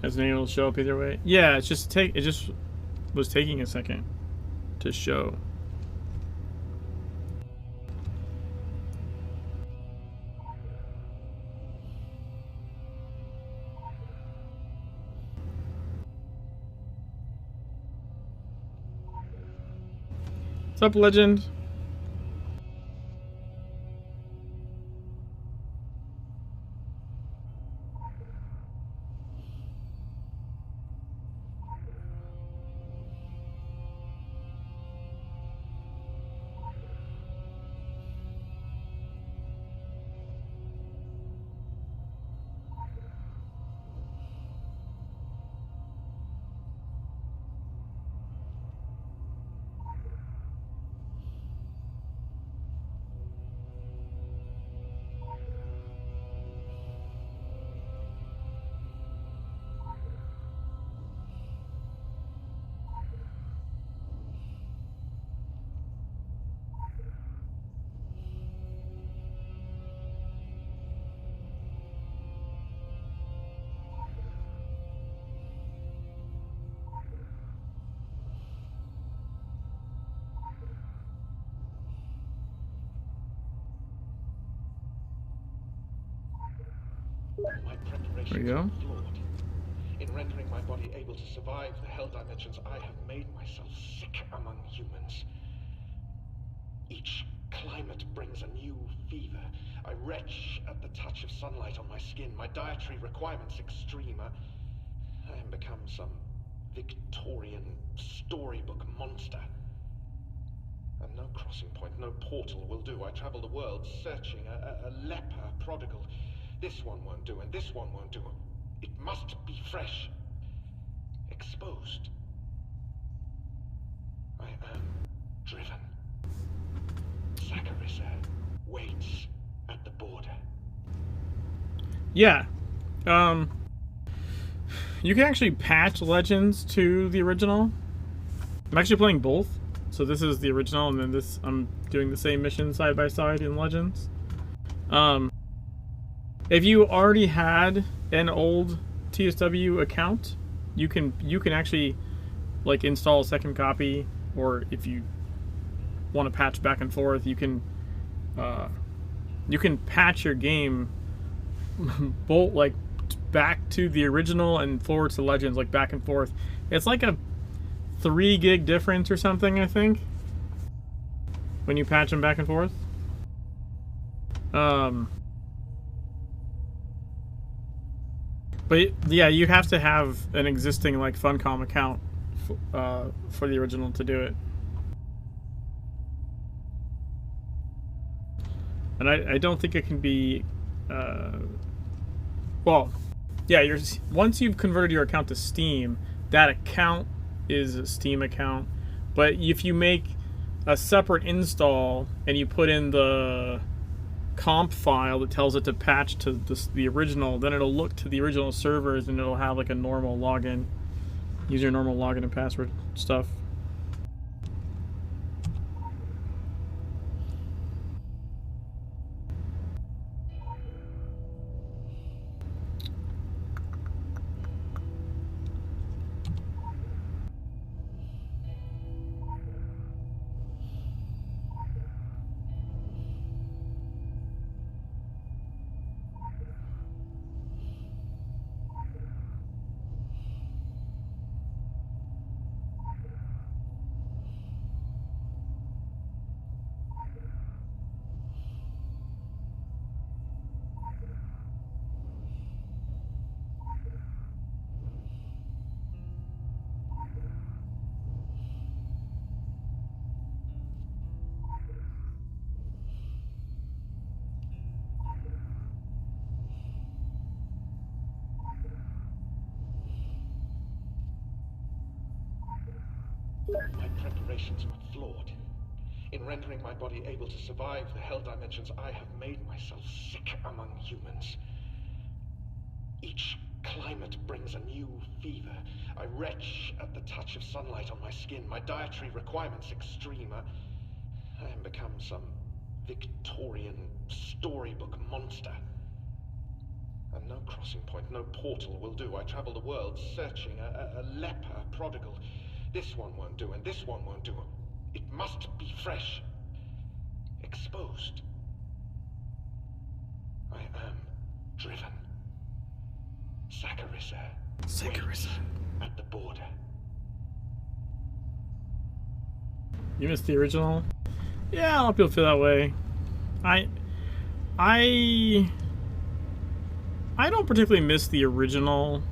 S1: Hasn't been able to show up either way. Yeah, it's just it just was taking a second to show. What's up, Legend?
S6: My preparations
S1: There you go.
S6: are flawed. In rendering my body able to survive the hell dimensions, I have made myself sick among humans. Each climate brings a new fever. I retch at the touch of sunlight on my skin. My dietary requirements extreme. I am become some Victorian storybook monster. And no crossing point, no portal will do. I travel the world searching, a leper prodigal. This one won't do, and this one won't do. It must be fresh. Exposed. I am driven. Saccharissa waits at the border.
S1: Yeah. You can actually patch Legends to the original. I'm actually playing both. So this is the original, and then this I'm doing the same mission side by side in Legends. If you already had an old TSW account, you can actually like install a second copy, or if you want to patch back and forth, you can patch your game both like back to the original and forward to Legends, like back and forth. It's like a 3 gig difference or something, I think, when you patch them back and forth. But yeah, you have to have an existing like Funcom account for the original to do it. And I don't think it can be. Well, yeah. Once you've converted your account to Steam, that account is a Steam account. But if you make a separate install and you put in the comp file that tells it to patch to the original, then it'll look to the original servers and it'll have like a normal login. Use your normal login and password stuff.
S6: My preparations were flawed. In rendering my body able to survive the hell dimensions, I have made myself sick among humans. Each climate brings a new fever. I retch at the touch of sunlight on my skin. My dietary requirements extreme. I am become some Victorian storybook monster. And no crossing point, no portal will do. I travel the world searching, a leper prodigal. This one won't do, and this one won't do. It must be fresh. Exposed. I am driven. Saccharissa.
S1: Saccharissa.
S6: At the border.
S1: You missed the original? Yeah, a lot of people feel that way. I don't particularly miss the original.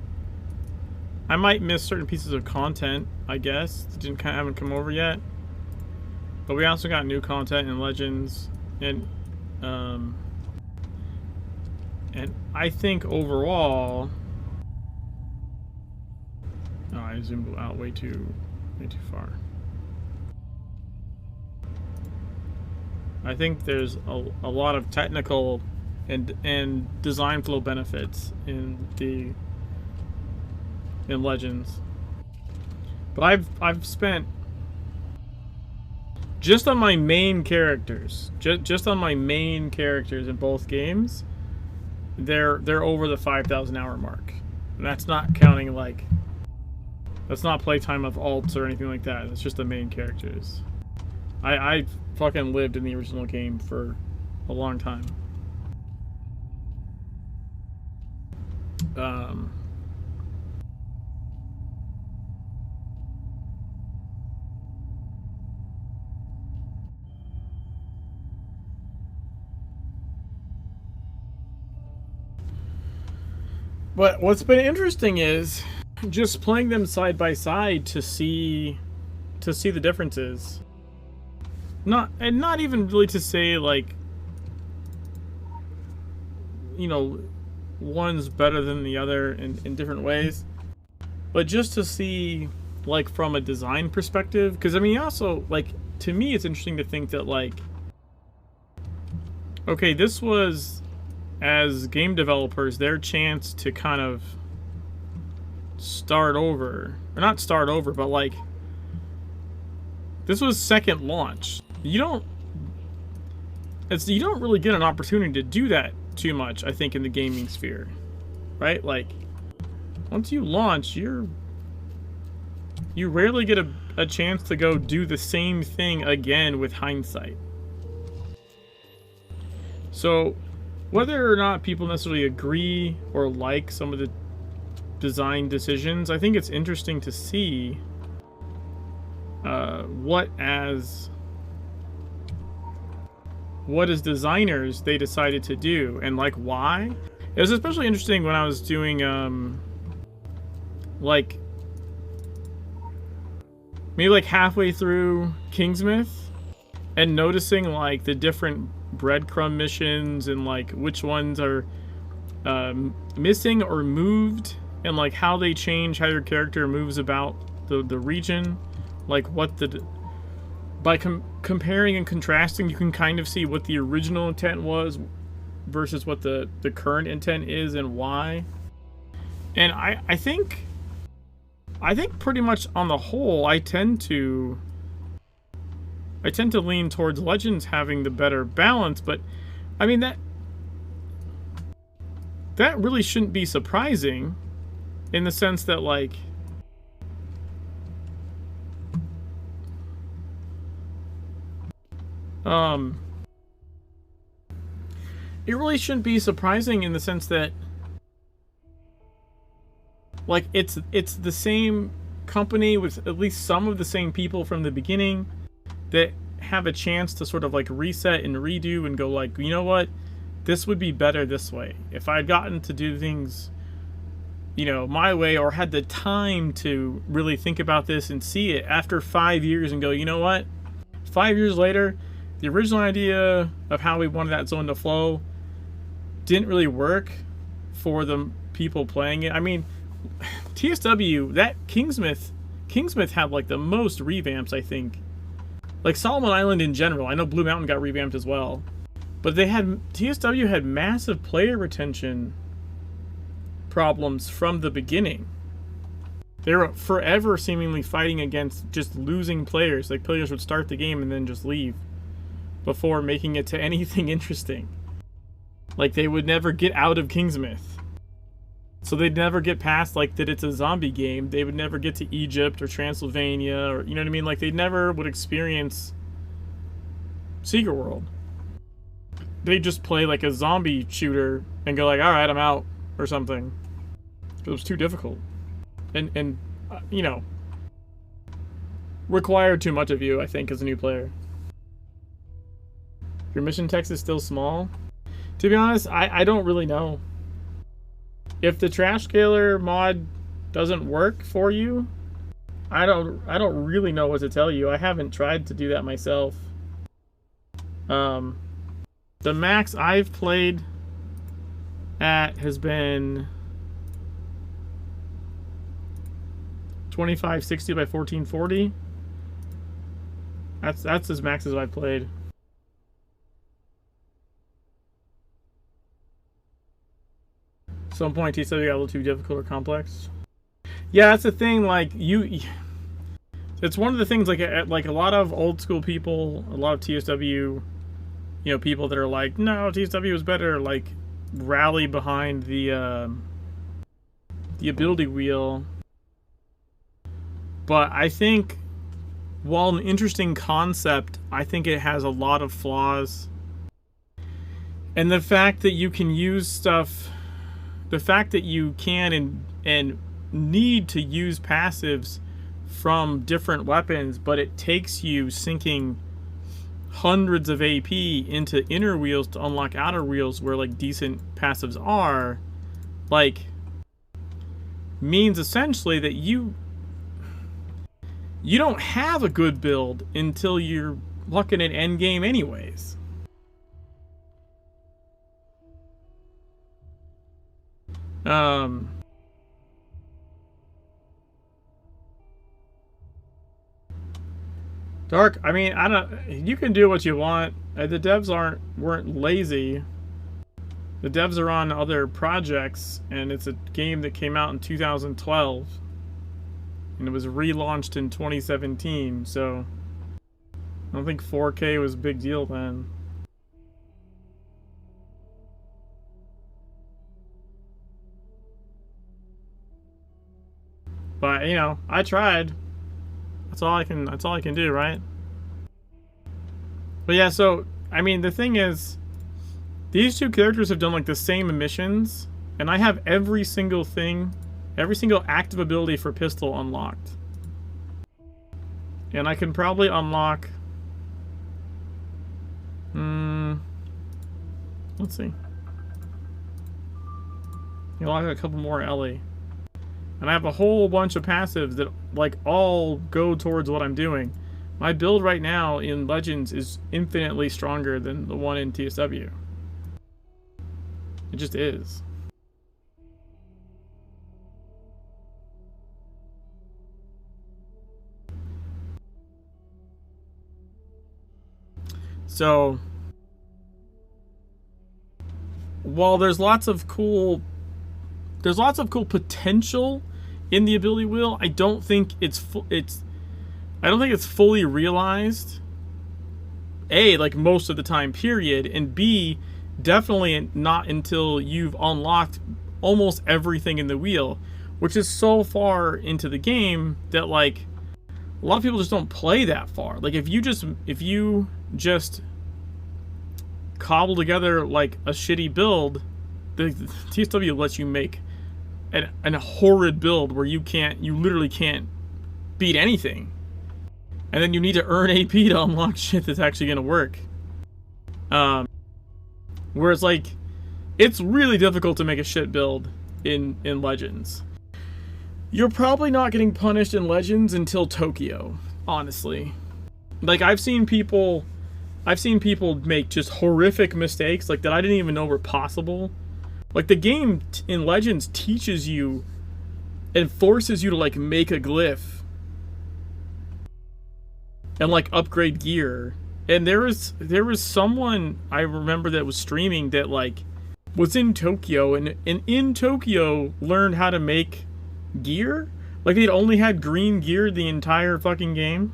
S1: I might miss certain pieces of content, I guess, that haven't come over yet. But we also got new content in Legends, and I think overall, oh, I zoomed out way too far. I think there's a lot of technical and design flow benefits in Legends. But I've spent just on my main characters, just on my main characters in both games, they're over the 5,000 hour mark. And that's not counting that's not playtime of alts or anything like that. It's just the main characters. I fucking lived in the original game for a long time. But what's been interesting is just playing them side by side to see the differences. Not even really to say one's better than the other in different ways, but just to see from a design perspective, because I mean also to me it's interesting to think that okay, this was, as game developers, their chance to kind of start over, or not start over, but this was second launch. You don't really get an opportunity to do that too much, I think, in the gaming sphere, right? Once you launch, you rarely get a chance to go do the same thing again with hindsight. So whether or not people necessarily agree or like some of the design decisions, I think it's interesting to see what as designers they decided to do and why. It was especially interesting when I was doing maybe halfway through Kingsmith and noticing the different breadcrumb missions and which ones are missing or moved, and how they change how your character moves about the region, by comparing and contrasting, you can kind of see what the original intent was versus what the current intent is and why. And I think pretty much on the whole, I tend to lean towards Legends having the better balance, but I mean that really shouldn't be surprising, in the sense that it really shouldn't be surprising in the sense that it's the same company with at least some of the same people from the beginning that have a chance to sort of reset and redo and go you know what, this would be better this way. If I'd gotten to do things my way, or had the time to really think about this and see it after 5 years and go, you know what, 5 years later, the original idea of how we wanted that zone to flow didn't really work for the people playing it. I mean, TSW, that Kingsmith had the most revamps, I think. Solomon Island in general. I know Blue Mountain got revamped as well. But TSW had massive player retention problems from the beginning. They were forever seemingly fighting against just losing players. Players would start the game and then just leave. before making it to anything interesting. Like, they would never get out of Kingsmouth. So they'd never get past, like, that it's a zombie game. They would never get to Egypt or Transylvania, or, you know what I mean? Like, they never would experience Secret World. They just play, like, a zombie shooter and go, like, alright, I'm out, or something. It was too difficult. And you know, required too much of you, I think, as a new player. Your mission text is still small? To be honest, I don't really know. If the trash scaler mod doesn't work for you, I don't really know what to tell you. I haven't tried to do that myself. The max I've played at has been 2560 by 1440. That's as max as I've played. Some point he said you got a little too difficult or complex. Yeah, that's the thing. Like it's one of the things. Like a lot of old school people, a lot of TSW, you know, people that are like, no, TSW is better. Like rally behind the ability wheel. But I think, while an interesting concept, I think it has a lot of flaws. And the fact that you can use stuff, the fact that you can and need to use passives from different weapons, but it takes you sinking hundreds of AP into inner wheels to unlock outer wheels where like decent passives are, like, means essentially that you don't have a good build until you're looking at endgame anyways. Dark, I mean, you can do what you want. The devs weren't lazy. The devs are on other projects, and it's a game that came out in 2012. And it was relaunched in 2017, so I don't think 4K was a big deal then. But, you know, I tried. That's all I can do, right? But yeah, so I mean, the thing is, these two characters have done like the same missions, and I have every single thing, every single active ability for pistol unlocked. And I can probably unlock... let's see. Unlock a couple more Ellie. And I have a whole bunch of passives that, like, all go towards what I'm doing. My build right now in Legends is infinitely stronger than the one in TSW. It just is. So, while there's lots of cool potential in the ability wheel, I don't think it's fully realized. A, like most of the time, period, and B, definitely not until you've unlocked almost everything in the wheel, which is so far into the game that like a lot of people just don't play that far. Like if you just cobble together like a shitty build, the TSW lets you make a horrid build where you literally can't beat anything. And then you need to earn AP to unlock shit that's actually going to work. Whereas, like, it's really difficult to make a shit build in Legends. You're probably not getting punished in Legends until Tokyo, honestly. Like, I've seen people make just horrific mistakes, like, that I didn't even know were possible. Like, the game in Legends teaches you and forces you to, like, make a glyph and, like, upgrade gear. And there was someone I remember that was streaming that, like, was in Tokyo and in Tokyo learned how to make gear. Like, they'd only had green gear the entire fucking game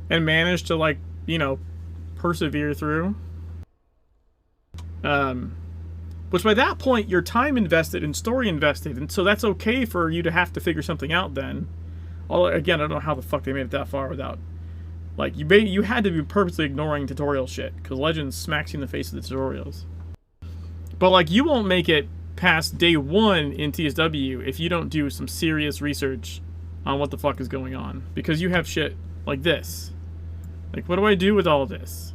S1: and managed to, like, you know, persevere through. Which by that point, your time invested and story invested, and so that's okay for you to have to figure something out then. Although, again, I don't know how the fuck they made it that far without... Like, you had to be purposely ignoring tutorial shit, because Legends smacks you in the face of the tutorials. But, like, you won't make it past day 1 in TSW if you don't do some serious research on what the fuck is going on. Because you have shit like this. Like, what do I do with all this?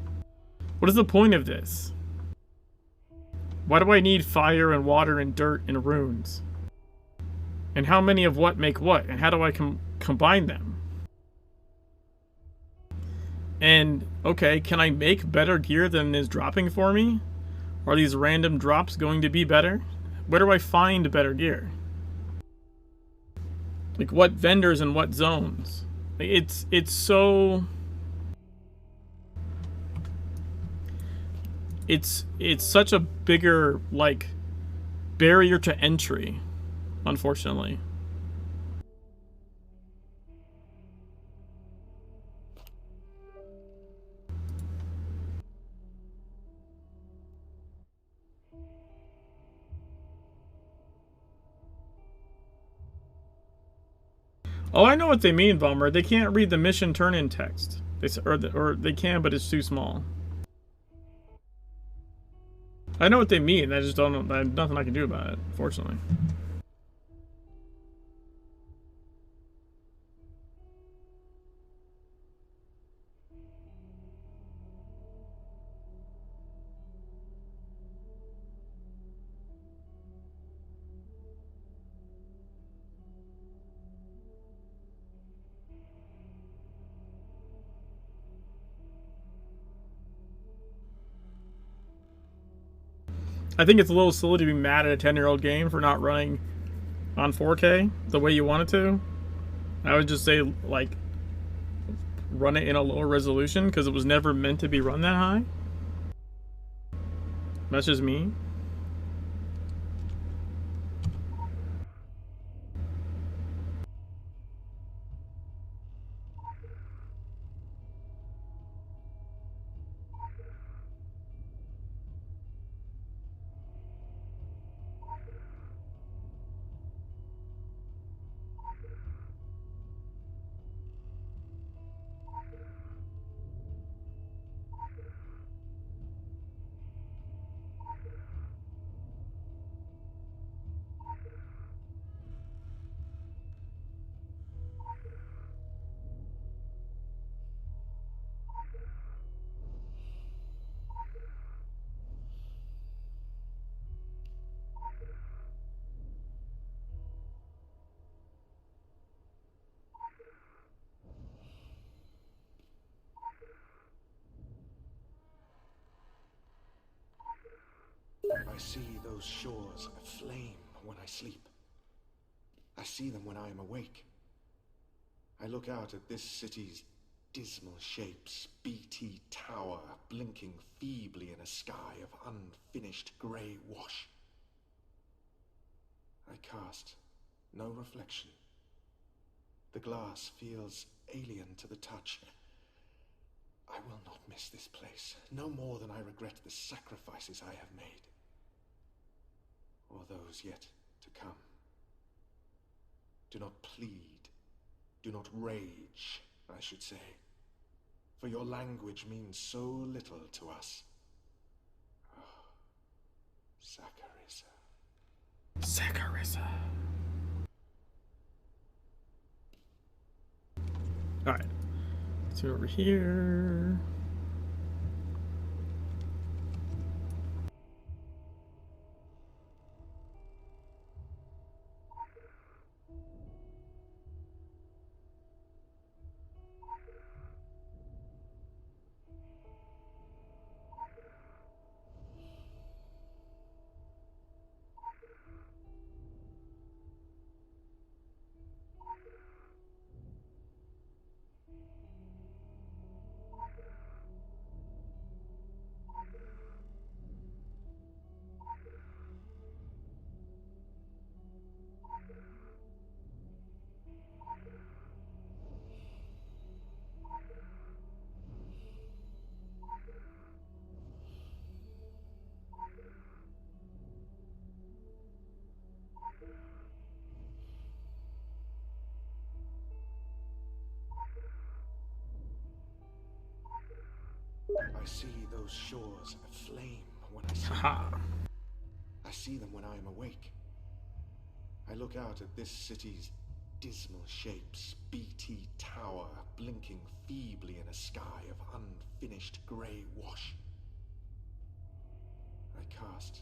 S1: What is the point of this? Why do I need fire and water and dirt and runes? And how many of what make what? And how do I combine them? And, okay, can I make better gear than is dropping for me? Are these random drops going to be better? Where do I find better gear? Like, what vendors and what zones? It's so... It's such a bigger, like, barrier to entry, unfortunately. Oh, I know what they mean, Bummer. They can't read the mission turn-in text. Or they can, but it's too small. I know what they mean. I just don't know. There's nothing I can do about it, fortunately. I think it's a little silly to be mad at a 10-year-old game for not running on 4K the way you want it to. I would just say, like, run it in a lower resolution because it was never meant to be run that high. That's just me.
S6: I see those shores aflame when I sleep. I see them when I am awake. I look out at this city's dismal shapes, BT Tower blinking feebly in a sky of unfinished grey wash. I cast no reflection. The glass feels alien to the touch. I will not miss this place, no more than I regret the sacrifices I have made. Or those yet to come. Do not plead, do not rage, I should say, for your language means so little to us. Oh, Saccharissa.
S1: Saccharissa. Alright. Let's go over here.
S6: I see those shores aflame when I sleep.
S1: Haha.
S6: I see them when I am awake. I look out at this city's dismal shapes, BT Tower blinking feebly in a sky of unfinished grey wash. I cast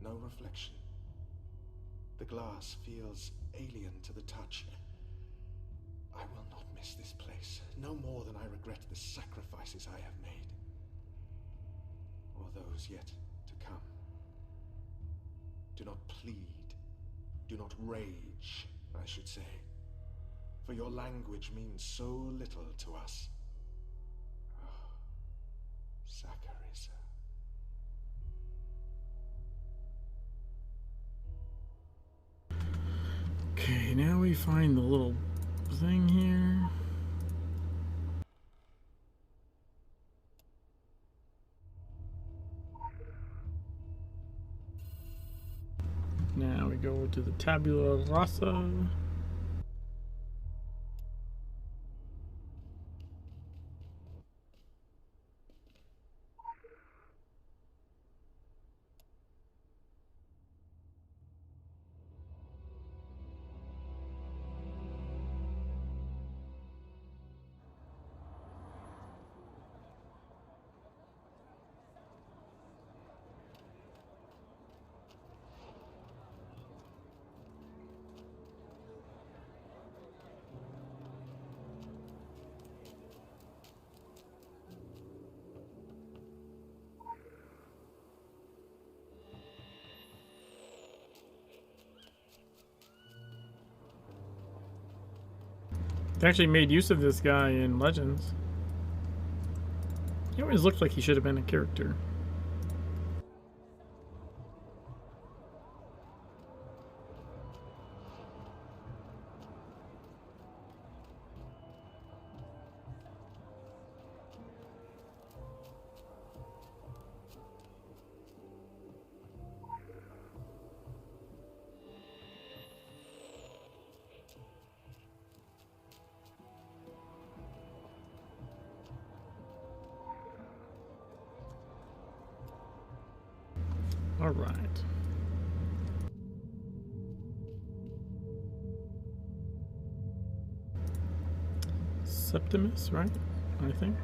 S6: no reflection. The glass feels alien to the touch. I will not miss this place, no more than I regret the sacrifices I have made. Or those yet to come. Do not plead, do not rage, I should say. For your language means so little to us. Oh, Saccharissa.
S1: Okay, now we find the little thing here. Now we go to the tabula rasa. They actually made use of this guy in Legends. He always looked like he should have been a character. All right. Septimus, right? I think.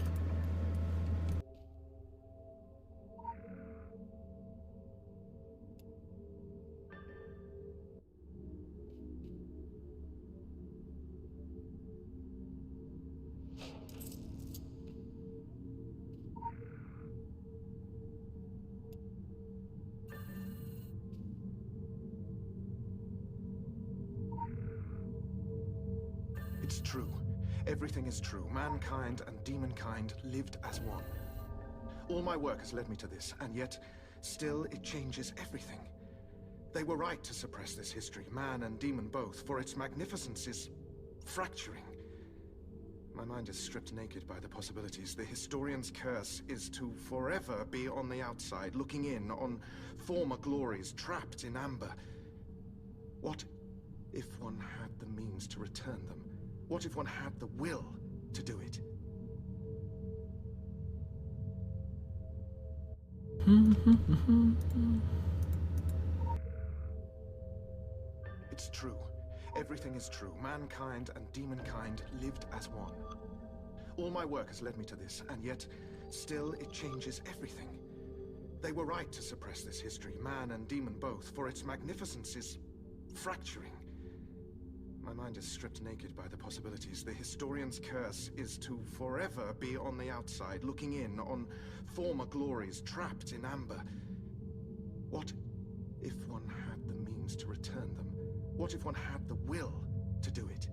S6: It's true. Everything is true. Mankind and demonkind lived as one. All my work has led me to this, and yet, still it changes everything. They were right to suppress this history, man and demon both, for its magnificence is fracturing. My mind is stripped naked by the possibilities. The historian's curse is to forever be on the outside, looking in on former glories, trapped in amber. What if one had the means to return them? What if one had the will to do it? It's true. Everything is true. Mankind and demonkind lived as one. All my work has led me to this, and yet, still it changes everything. They were right to suppress this history, man and demon both, for its magnificence is fracturing. My mind is stripped naked by the possibilities. The historian's curse is to forever be on the outside, looking in on former glories, trapped in amber. What if one had the means to return them? What if one had the will to do it?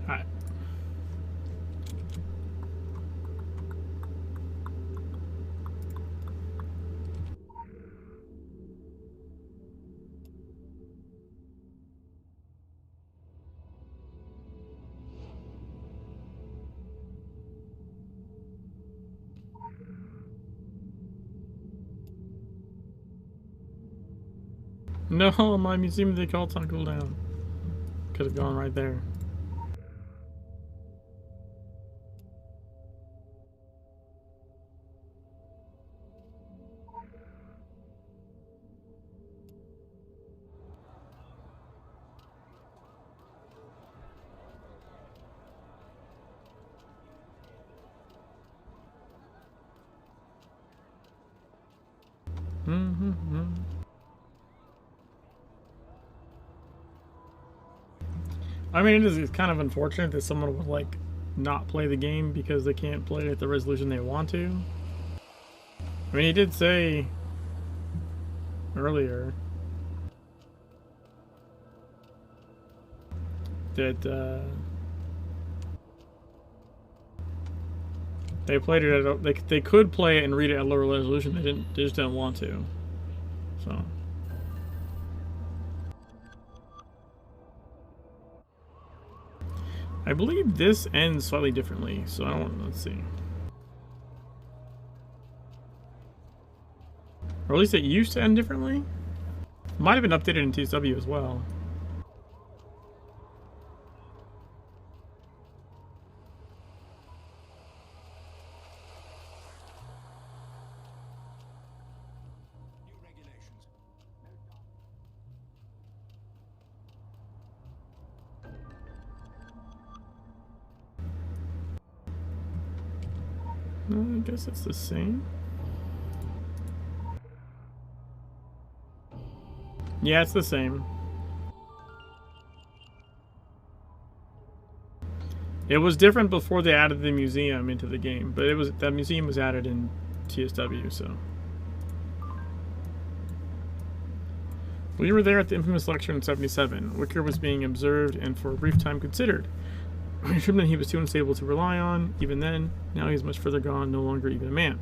S1: Alright. No, my Museum of the Occult's on cooldown. Could have gone right there. I mean, it's kind of unfortunate that someone would like not play the game because they can't play it at the resolution they want to. I mean, he did say earlier that they played it at they could play it and read it at lower resolution. They just didn't want to. So. I believe this ends slightly differently, so I don't. Let's see. Or at least it used to end differently. Might have been updated in TSW as well. I guess it's the same. Yeah, it's the same. It was different before they added the museum into the game, but that museum was added in TSW, so. We were there at the infamous lecture in 77. Wicker was being observed and for a brief time considered. We assumed that he was too unstable to rely on, even then. Now he's much further gone, no longer even a man.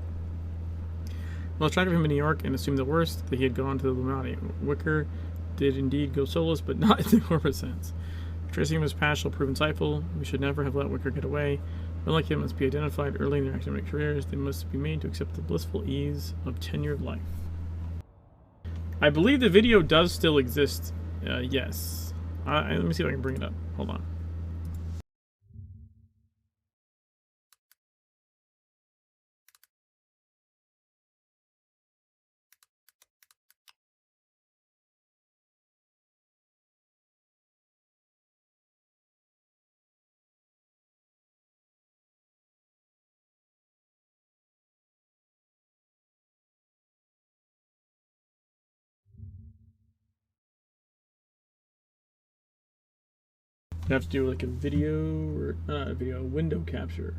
S1: We lost track of him in New York and assumed the worst, that he had gone to the Illuminati. Wicker did indeed go soulless, but not in the corporate sense. Tracing him his past shall prove insightful. We should never have let Wicker get away. Men like him must be identified early in their academic careers. They must be made to accept the blissful ease of tenured life. I believe the video does still exist. Yes. Let me see if I can bring it up. Hold on. You have to do like a video or not a video, window capture.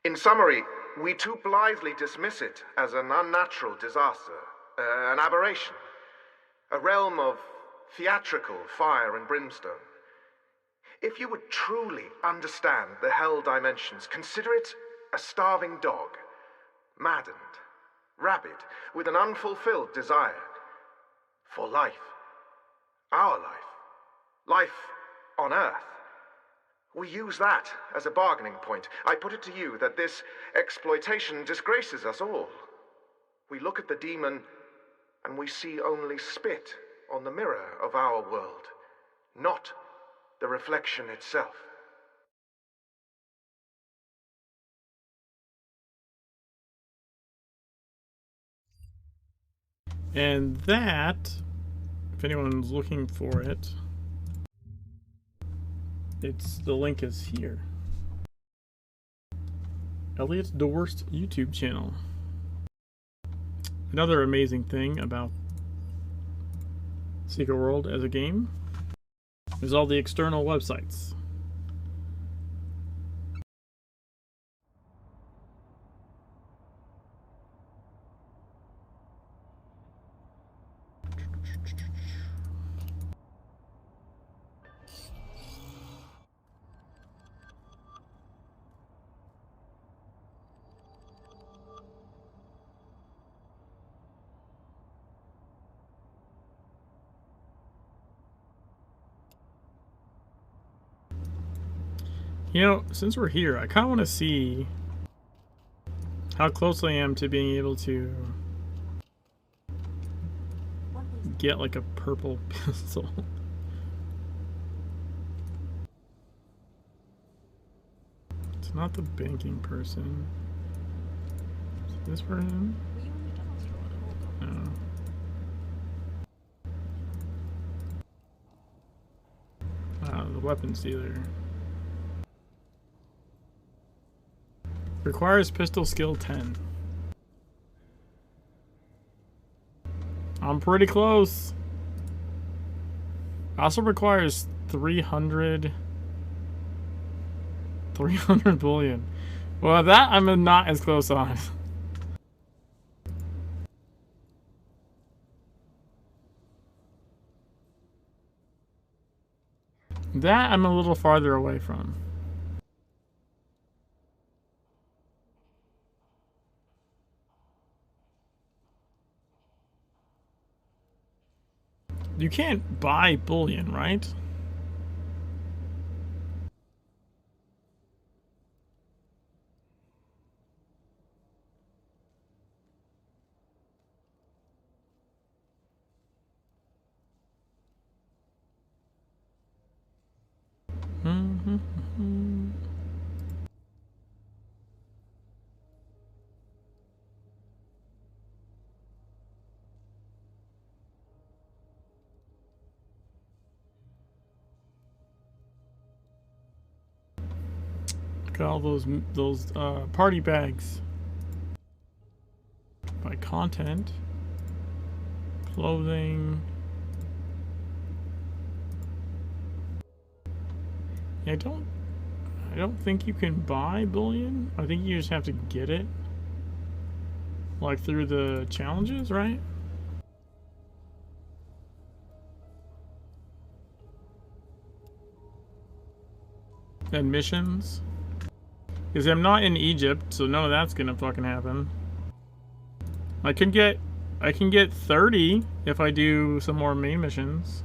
S6: In summary, we too blithely dismiss it as an unnatural disaster, an aberration, a realm of theatrical fire and brimstone. If you would truly understand the hell dimensions, consider it a starving dog, maddened, rabid, with an unfulfilled desire for life, our life on Earth. We use that as a bargaining point. I put it to you that this exploitation disgraces us all. We look at the demon and we see only spit on the mirror of our world, not the reflection itself.
S1: And that, if anyone's looking for it, the link is here. Elliot Dorst YouTube channel. Another amazing thing about Secret World as a game is all the external websites. You know, since we're here, I kind of want to see how close I am to being able to get like a purple pistol. It's not the banking person. Is it this person? No. The weapons dealer. Requires pistol skill 10. I'm pretty close. Also requires 300 bullion. Well, that I'm not as close on. That I'm a little farther away from. You can't buy bullion, right? Look at all those party bags. By content, clothing. Yeah, I don't think you can buy bullion. I think you just have to get it, like through the challenges, right? And missions. Because I'm not in Egypt, so none of that's gonna fucking happen. I can get 30 if I do some more main missions.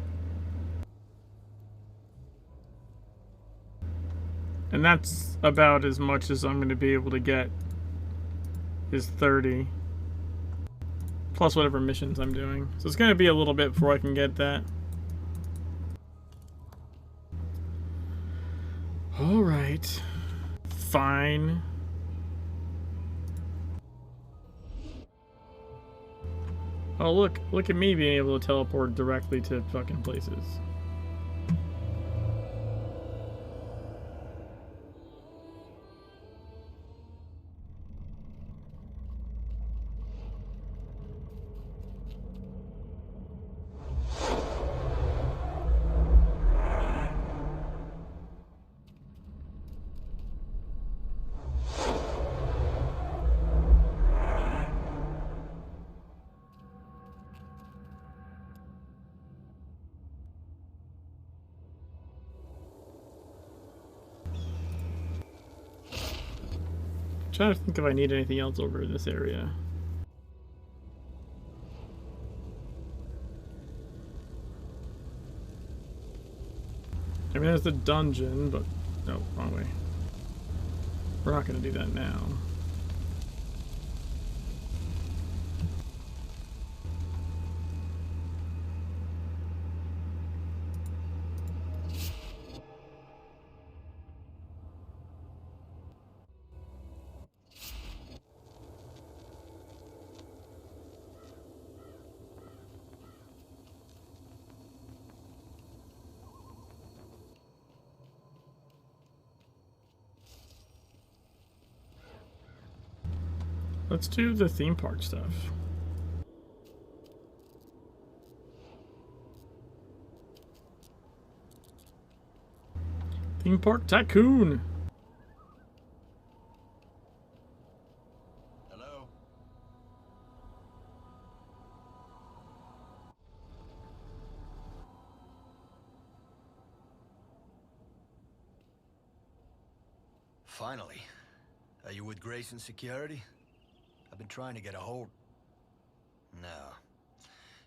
S1: And that's about as much as I'm going to be able to get, is 30. Plus whatever missions I'm doing. So it's going to be a little bit before I can get that. Alright. Fine. Oh, look at me being able to teleport directly to fucking places. Trying to think if I need anything else over in this area. I mean, there's the dungeon, but no, wrong way. We're not going to do that now. Let's do the theme park stuff. Theme Park Tycoon!
S6: Hello?
S7: Finally. Are you with Grayson Security? I've been trying to get a hold... No.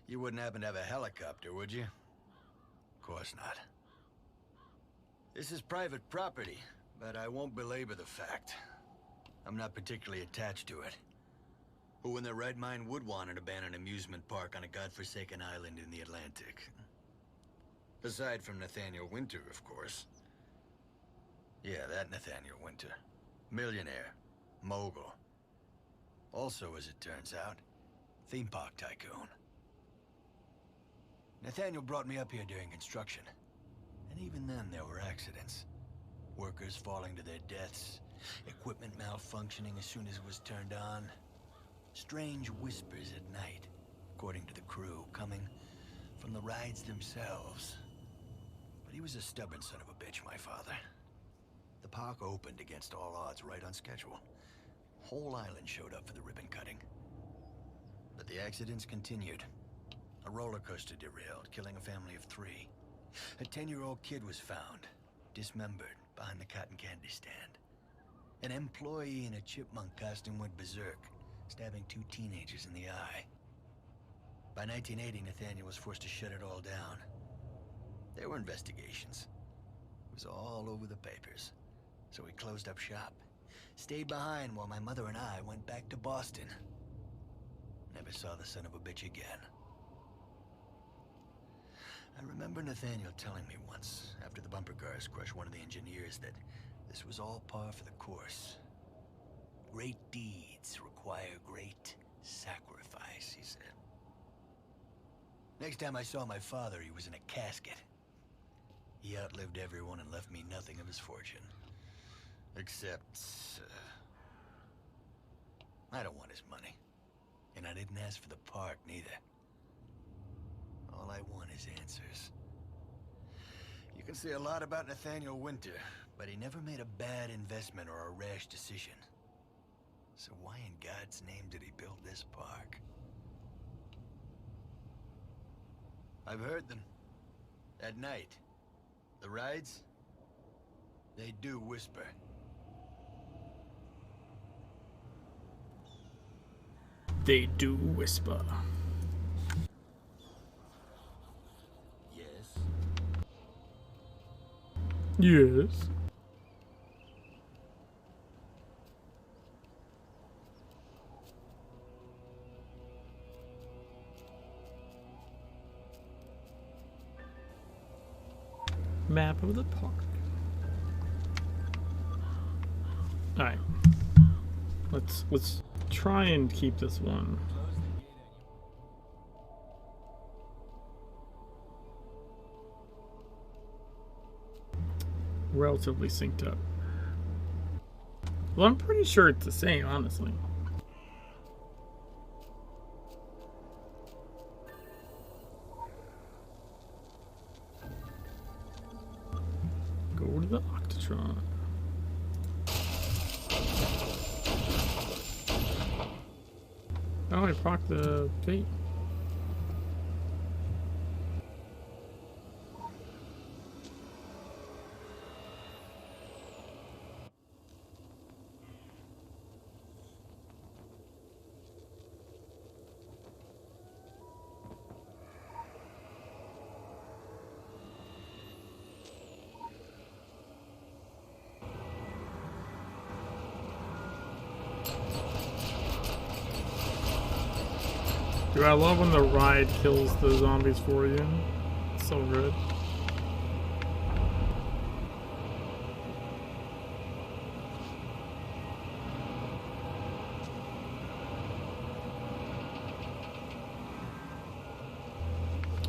S7: You wouldn't happen to have a helicopter, would you? Of course not. This is private property, but I won't belabor the fact. I'm not particularly attached to it. Who in their right mind would want an abandoned amusement park on a godforsaken island in the Atlantic? Aside from Nathaniel Winter, of course. Yeah, that Nathaniel Winter. Millionaire. Mogul. Also, as it turns out, theme park tycoon. Nathaniel brought me up here during construction. And even then, there were accidents. Workers falling to their deaths. Equipment malfunctioning as soon as it was turned on. Strange whispers at night, according to the crew, coming from the rides themselves. But he was a stubborn son of a bitch, my father. The park opened against all odds right on schedule. Whole island showed up for the ribbon cutting. But the accidents continued. A roller coaster derailed, killing a family of 3. A 10-year-old kid was found, dismembered, behind the cotton candy stand. An employee in a chipmunk costume went berserk, stabbing 2 teenagers in the eye. By 1980, Nathaniel was forced to shut it all down. There were investigations. It was all over the papers. So he closed up shop. Stayed behind while my mother and I went back to Boston. Never saw the son of a bitch again. I remember Nathaniel telling me once, after the bumper cars crushed one of the engineers, that this was all par for the course. Great deeds require great sacrifice, he said. Next time I saw my father, he was in a casket. He outlived everyone and left me nothing of his fortune. Except, I don't want his money. And I didn't ask for the park, neither. All I want is answers. You can say a lot about Nathaniel Winter, but he never made a bad investment or a rash decision. So why in God's name did he build this park? I've heard them. At night. The rides? They do whisper.
S1: They do whisper.
S7: Yes.
S1: Yes. Map of the park. Alright. Let's try and keep this one. Relatively synced up. Well, I'm pretty sure it's the same, honestly. Go to the Octatron. Oh, I proc the fate. Dude, I love when the ride kills the zombies for you. It's so good.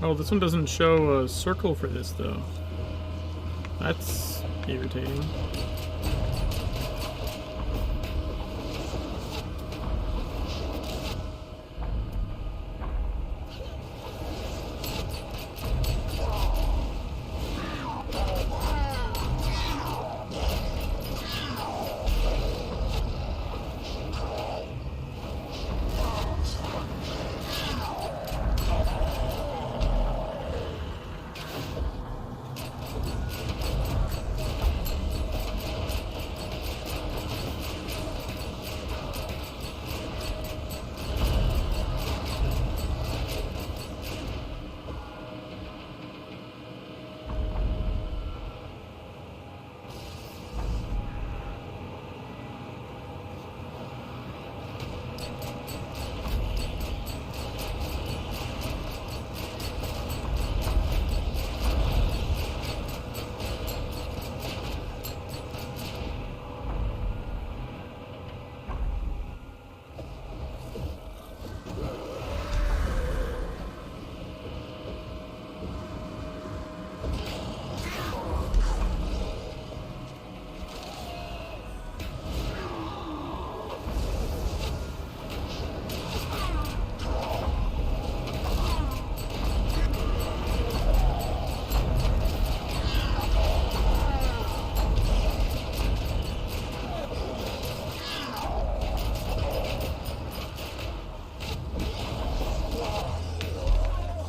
S1: Oh, this one doesn't show a circle for this, though. That's irritating.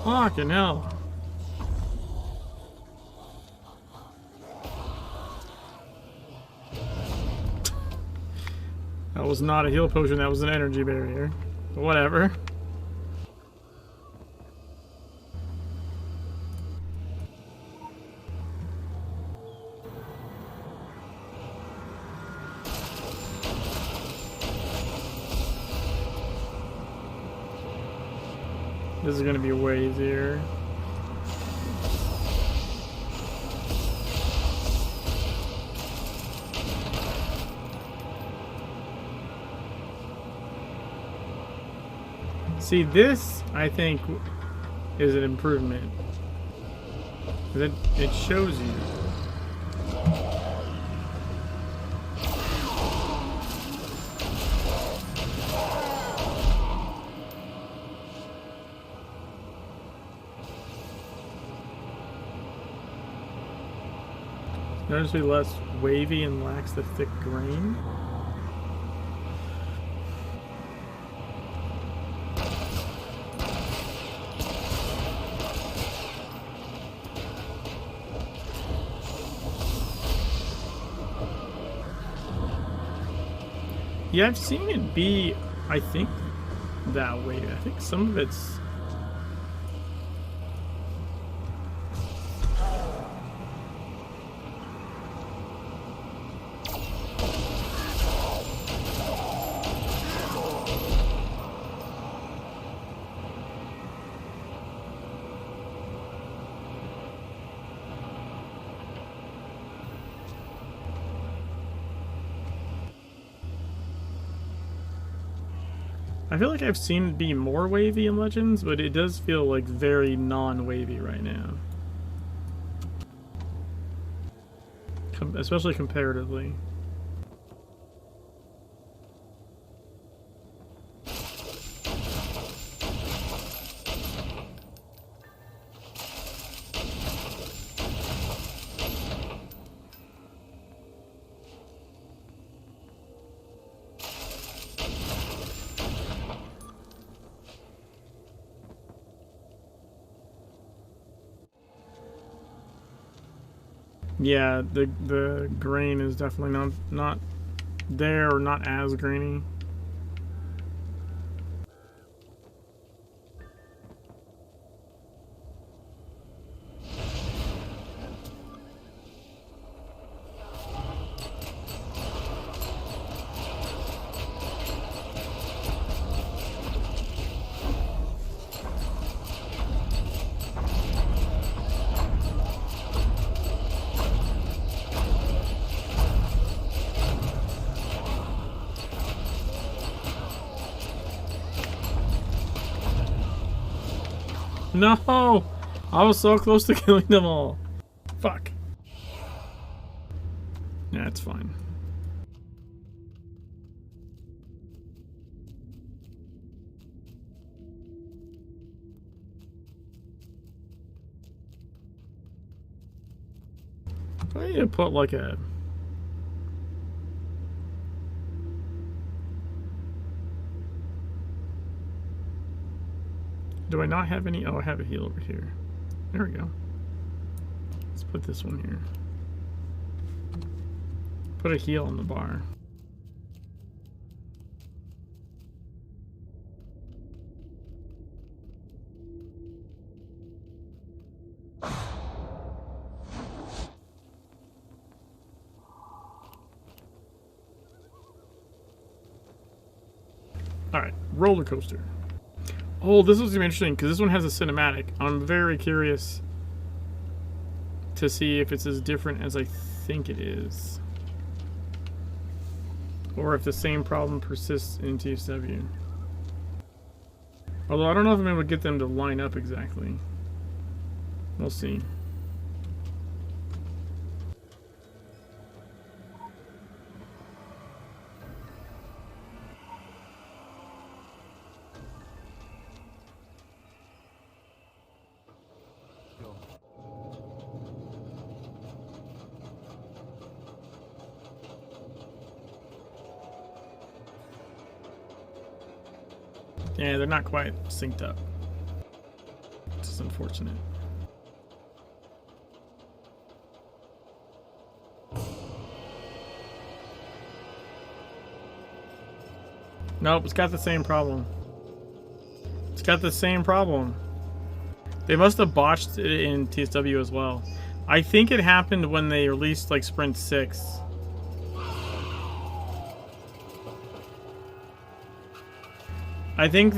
S1: Fucking hell. That was not a heal potion, that was an energy barrier. But whatever. This is gonna be way easier. See, this, I think, is an improvement. It shows you. Notice to be less wavy and lacks the thick grain. Yeah, I've seen it be, I think, that way. I think some of it's... I feel like I've seen it be more wavy in Legends, but it does feel like very non-wavy right now. Especially comparatively. Yeah, the grain is definitely not there, or not as grainy. No! I was so close to killing them all. Fuck. Yeah, it's fine. I need to put like a... Do I not have any? Oh, I have a heal over here. There we go. Let's put this one here. Put a heal on the bar. Alright, roller coaster. Oh, this was gonna be interesting because this one has a cinematic. I'm very curious to see if it's as different as I think it is, or if the same problem persists in TSW. Although I don't know if I'm able to get them to line up exactly. We'll see. Yeah, they're not quite synced up. It's unfortunate. Nope, it's got the same problem. It's got the same problem. They must have botched it in TSW as well. I think it happened when they released like Sprint 6. I think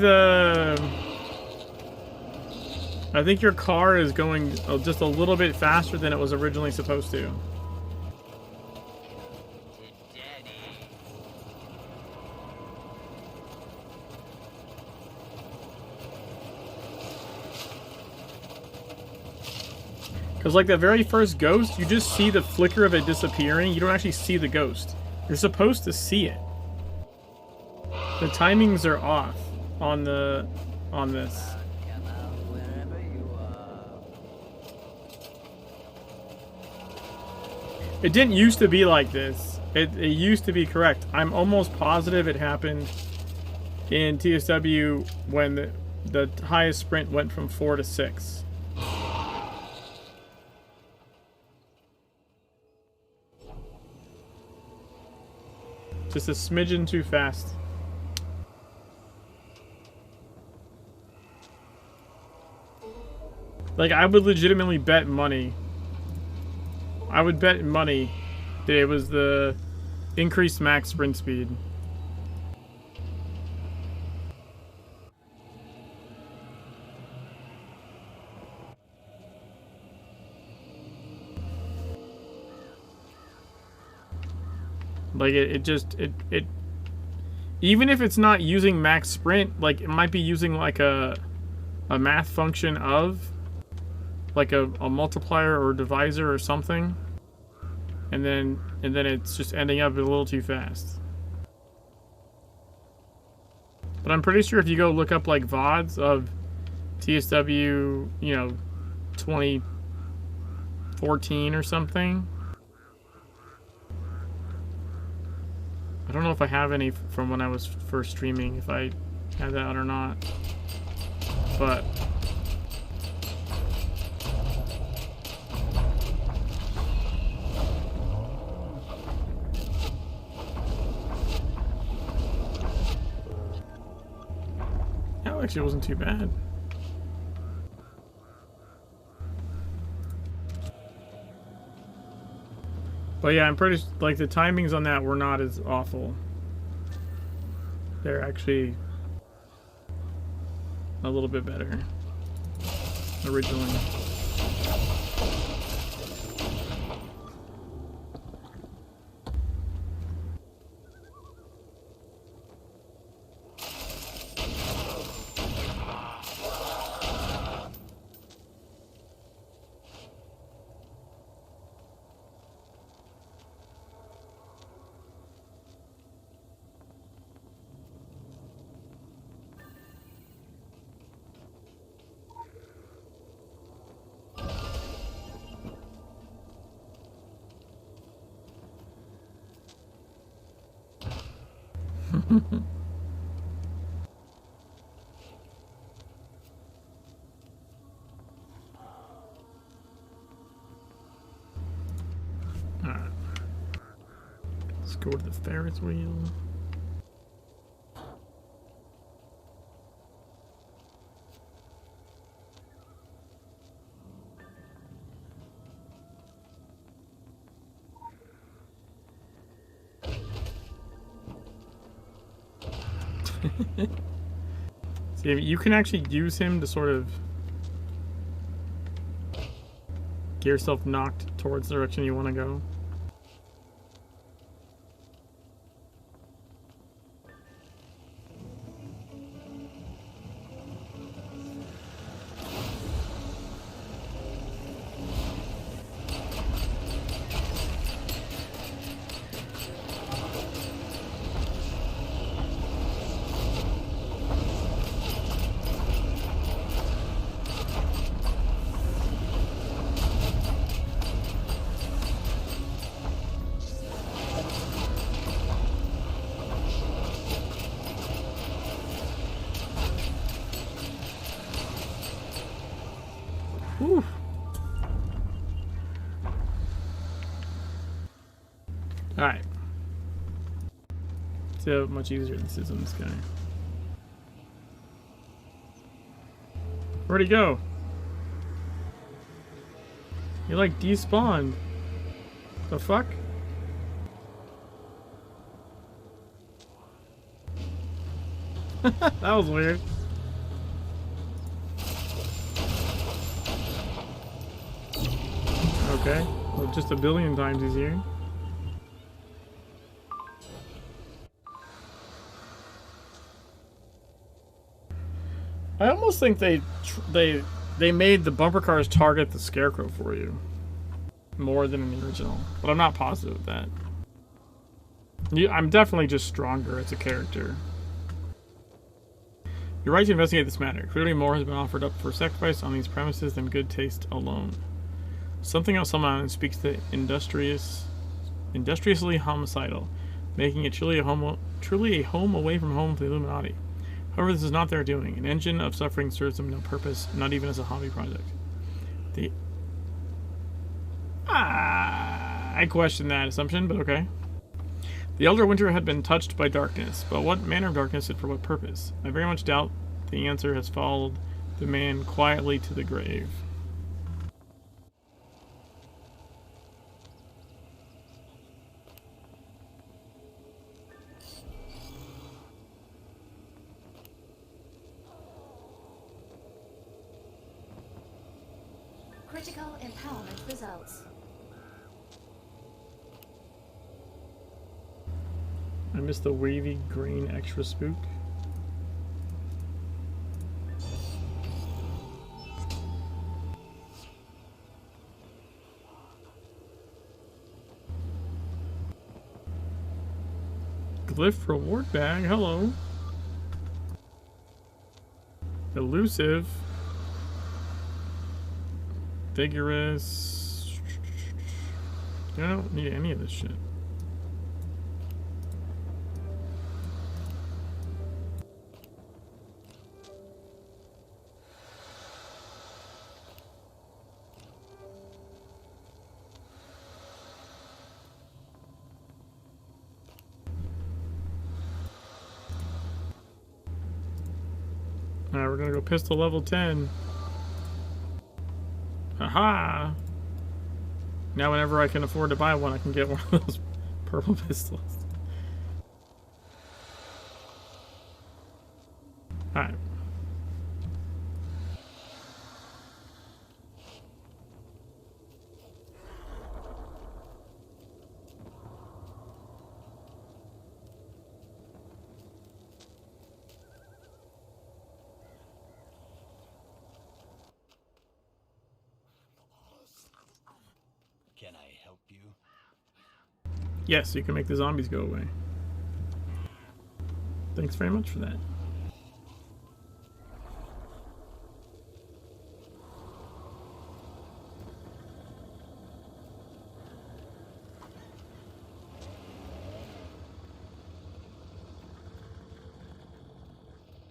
S1: your car is going just a little bit faster than it was originally supposed to. Because like the very first ghost, you just see the flicker of it disappearing. You don't actually see the ghost. You're supposed to see it. The timings are off on this.
S3: Come out wherever you are.
S1: It didn't used to be like this. It used to be correct. I'm almost positive it happened in TSW when the highest sprint went from 4 to 6. Just a smidgen too fast. Like, I would legitimately bet money. I would bet money that it was the increased max sprint speed. Like, it even if it's not using max sprint, like, it might be using, like, a math function of, like, a multiplier or divisor or something. And then it's just ending up a little too fast. But I'm pretty sure if you go look up, like, VODs of TSW, you know, 2014 or something. I don't know if I have any from when I was first streaming, if I had that or not. But that actually wasn't too bad. But yeah, I'm pretty, like, the timings on that were not as awful. They're actually a little bit better originally. Alright. Let's go to the Ferris wheel. See, you can actually use him to sort of get yourself knocked towards the direction you want to go. See how much easier this is on this guy. Where'd he go? He like despawned. The fuck? That was weird. Okay. Well, just a billion times easier. I almost think they made the bumper cars target the Scarecrow for you more than in the original, but I'm not positive of that. I'm definitely just stronger as a character. You're right to investigate this matter. Clearly more has been offered up for sacrifice on these premises than good taste alone. Something else somehow speaks to industriously homicidal, making it truly a home away from home for the Illuminati. However, this is not their doing. An engine of suffering serves them no purpose, not even as a hobby project. I question that assumption, but okay. The Elder Winter had been touched by darkness, but what manner of darkness and for what purpose? I very much doubt the answer has followed the man quietly to the grave.
S5: Critical empowerment results.
S1: I missed the wavy green extra spook. Glyph reward bag, hello. Elusive. Vigorous. I don't need any of this shit. Alright, we're gonna go pistol level 10. Aha! Now whenever I can afford to buy one, I can get one of those purple pistols. Alright.
S7: Can I help you?
S1: Yes, you can make the zombies go away. Thanks very much for that.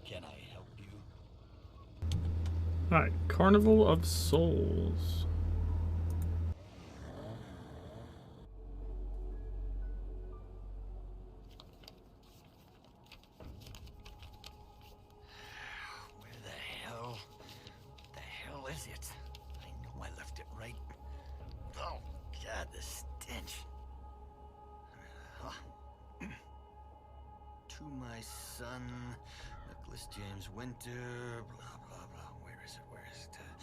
S7: Can I help you?
S1: Alright, Carnival of Souls.
S7: Is it? I know I left it right. Oh, God, the stench. To my son, Nicholas James Winter, blah, blah, blah. Where is it?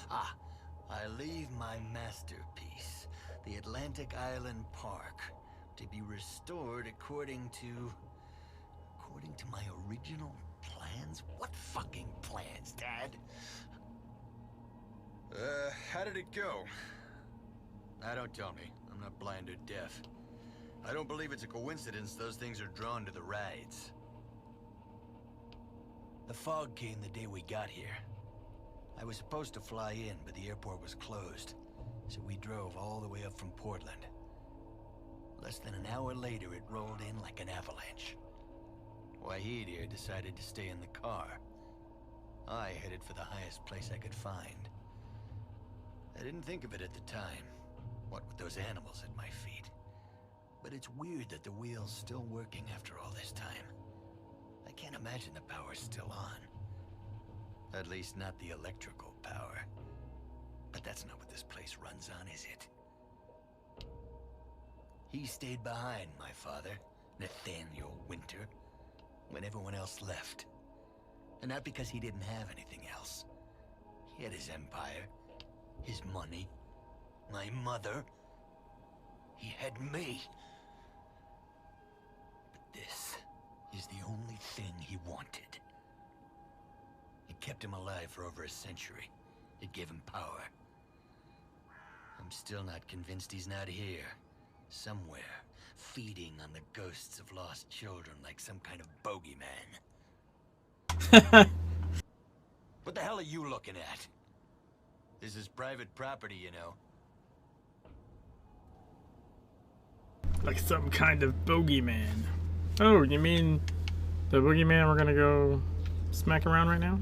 S7: I leave my masterpiece, the Atlantic Island Park, to be restored according to my original plans? What fucking plans, Dad? How did it go? Don't tell me. I'm not blind or deaf. I don't believe it's a coincidence those things are drawn to the rides. The fog came the day we got here. I was supposed to fly in, but the airport was closed. So we drove all the way up from Portland. Less than an hour later, it rolled in like an avalanche. Wahid here decided to stay in the car. I headed for the highest place I could find. I didn't think of it at the time, what with those animals at my feet. But it's weird that the wheel's still working after all this time. imagine the power's still on. At least not the electrical power. But that's not what this place runs on, is it? He stayed behind, my father, Nathaniel Winter, when everyone else left. And not because he didn't have anything else. He had his empire, his money, my mother. He had me. But this is the only thing he wanted. It kept him alive for over a century. It gave him power. I'm still not convinced he's not here. Somewhere, feeding on the ghosts of lost children like some kind of bogeyman. What the hell are you looking at? This is private property, you know.
S1: Like some kind of bogeyman. Oh, you mean the boogeyman we're gonna go smack around right now?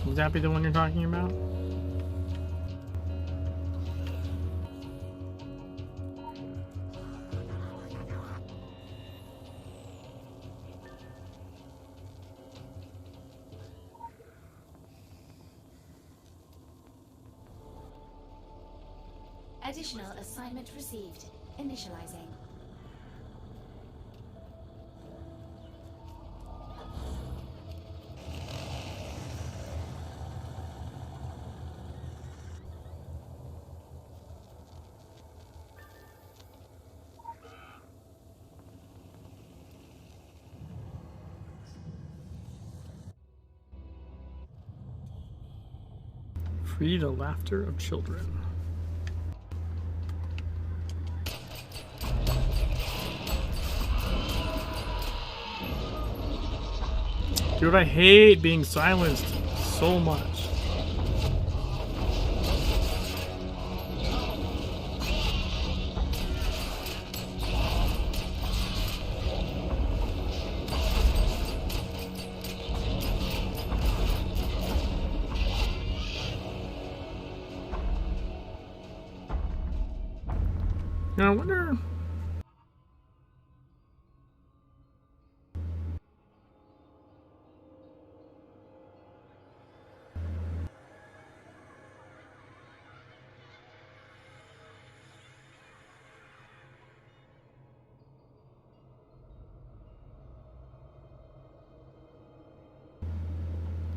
S1: Would that be the one you're talking about?
S5: Additional assignment received. Initializing.
S1: Free the laughter of children. Dude, I hate being silenced so much. Now, I wonder.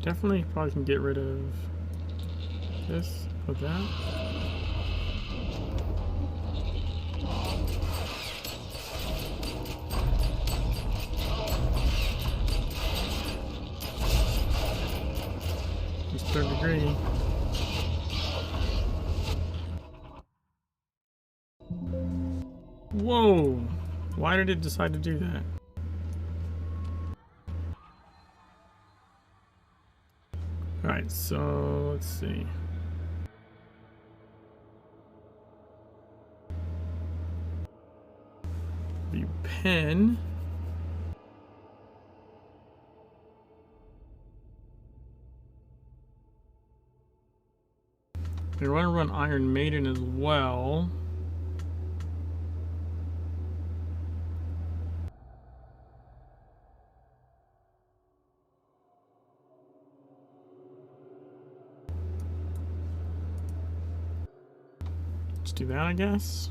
S1: Definitely probably can get rid of this with that. Just third degree. Whoa! Why did it decide to do that? Alright, so let's see. View pen. We want to run Iron Maiden as well. Let's do that, I guess.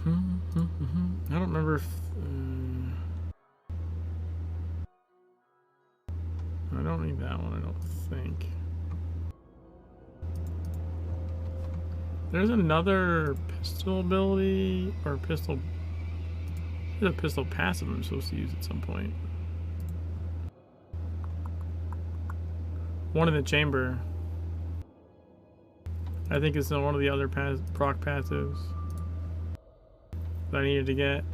S1: I don't remember if I don't need that one, I don't think. There's another pistol ability or pistol. There's a pistol passive I'm supposed to use at some point. One in the chamber. I think it's one of the other proc passives that I needed to get.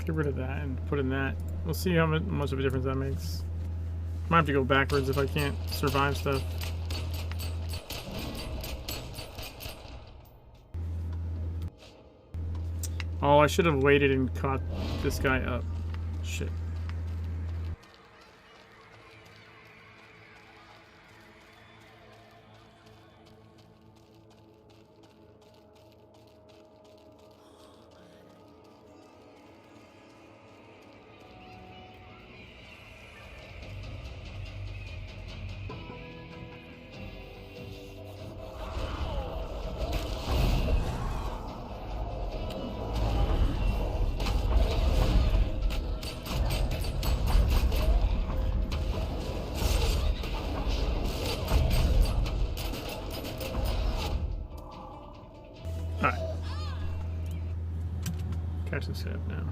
S1: get rid of that and put in that. We'll see how much of a difference that makes. Might have to go backwards if I can't survive stuff. Oh, I should have waited and caught this guy up. Shit. Alright. Catch this up now.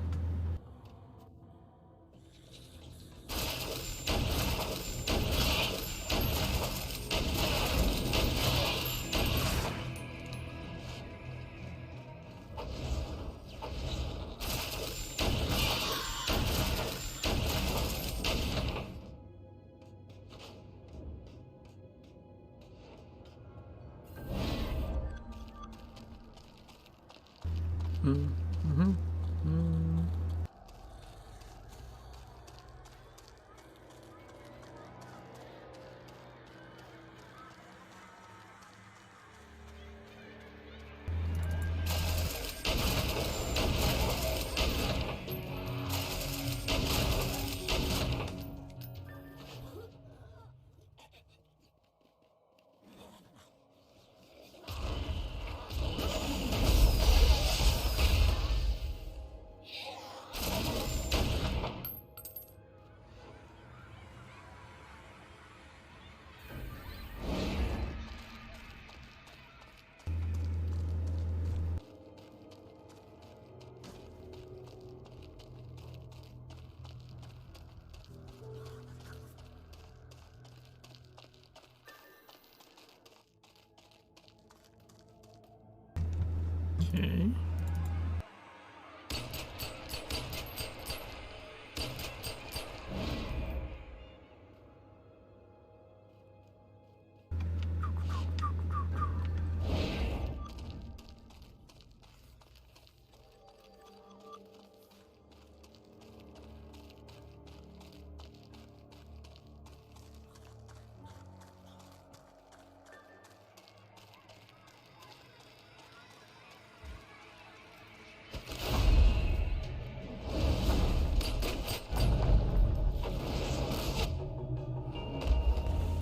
S1: Okay.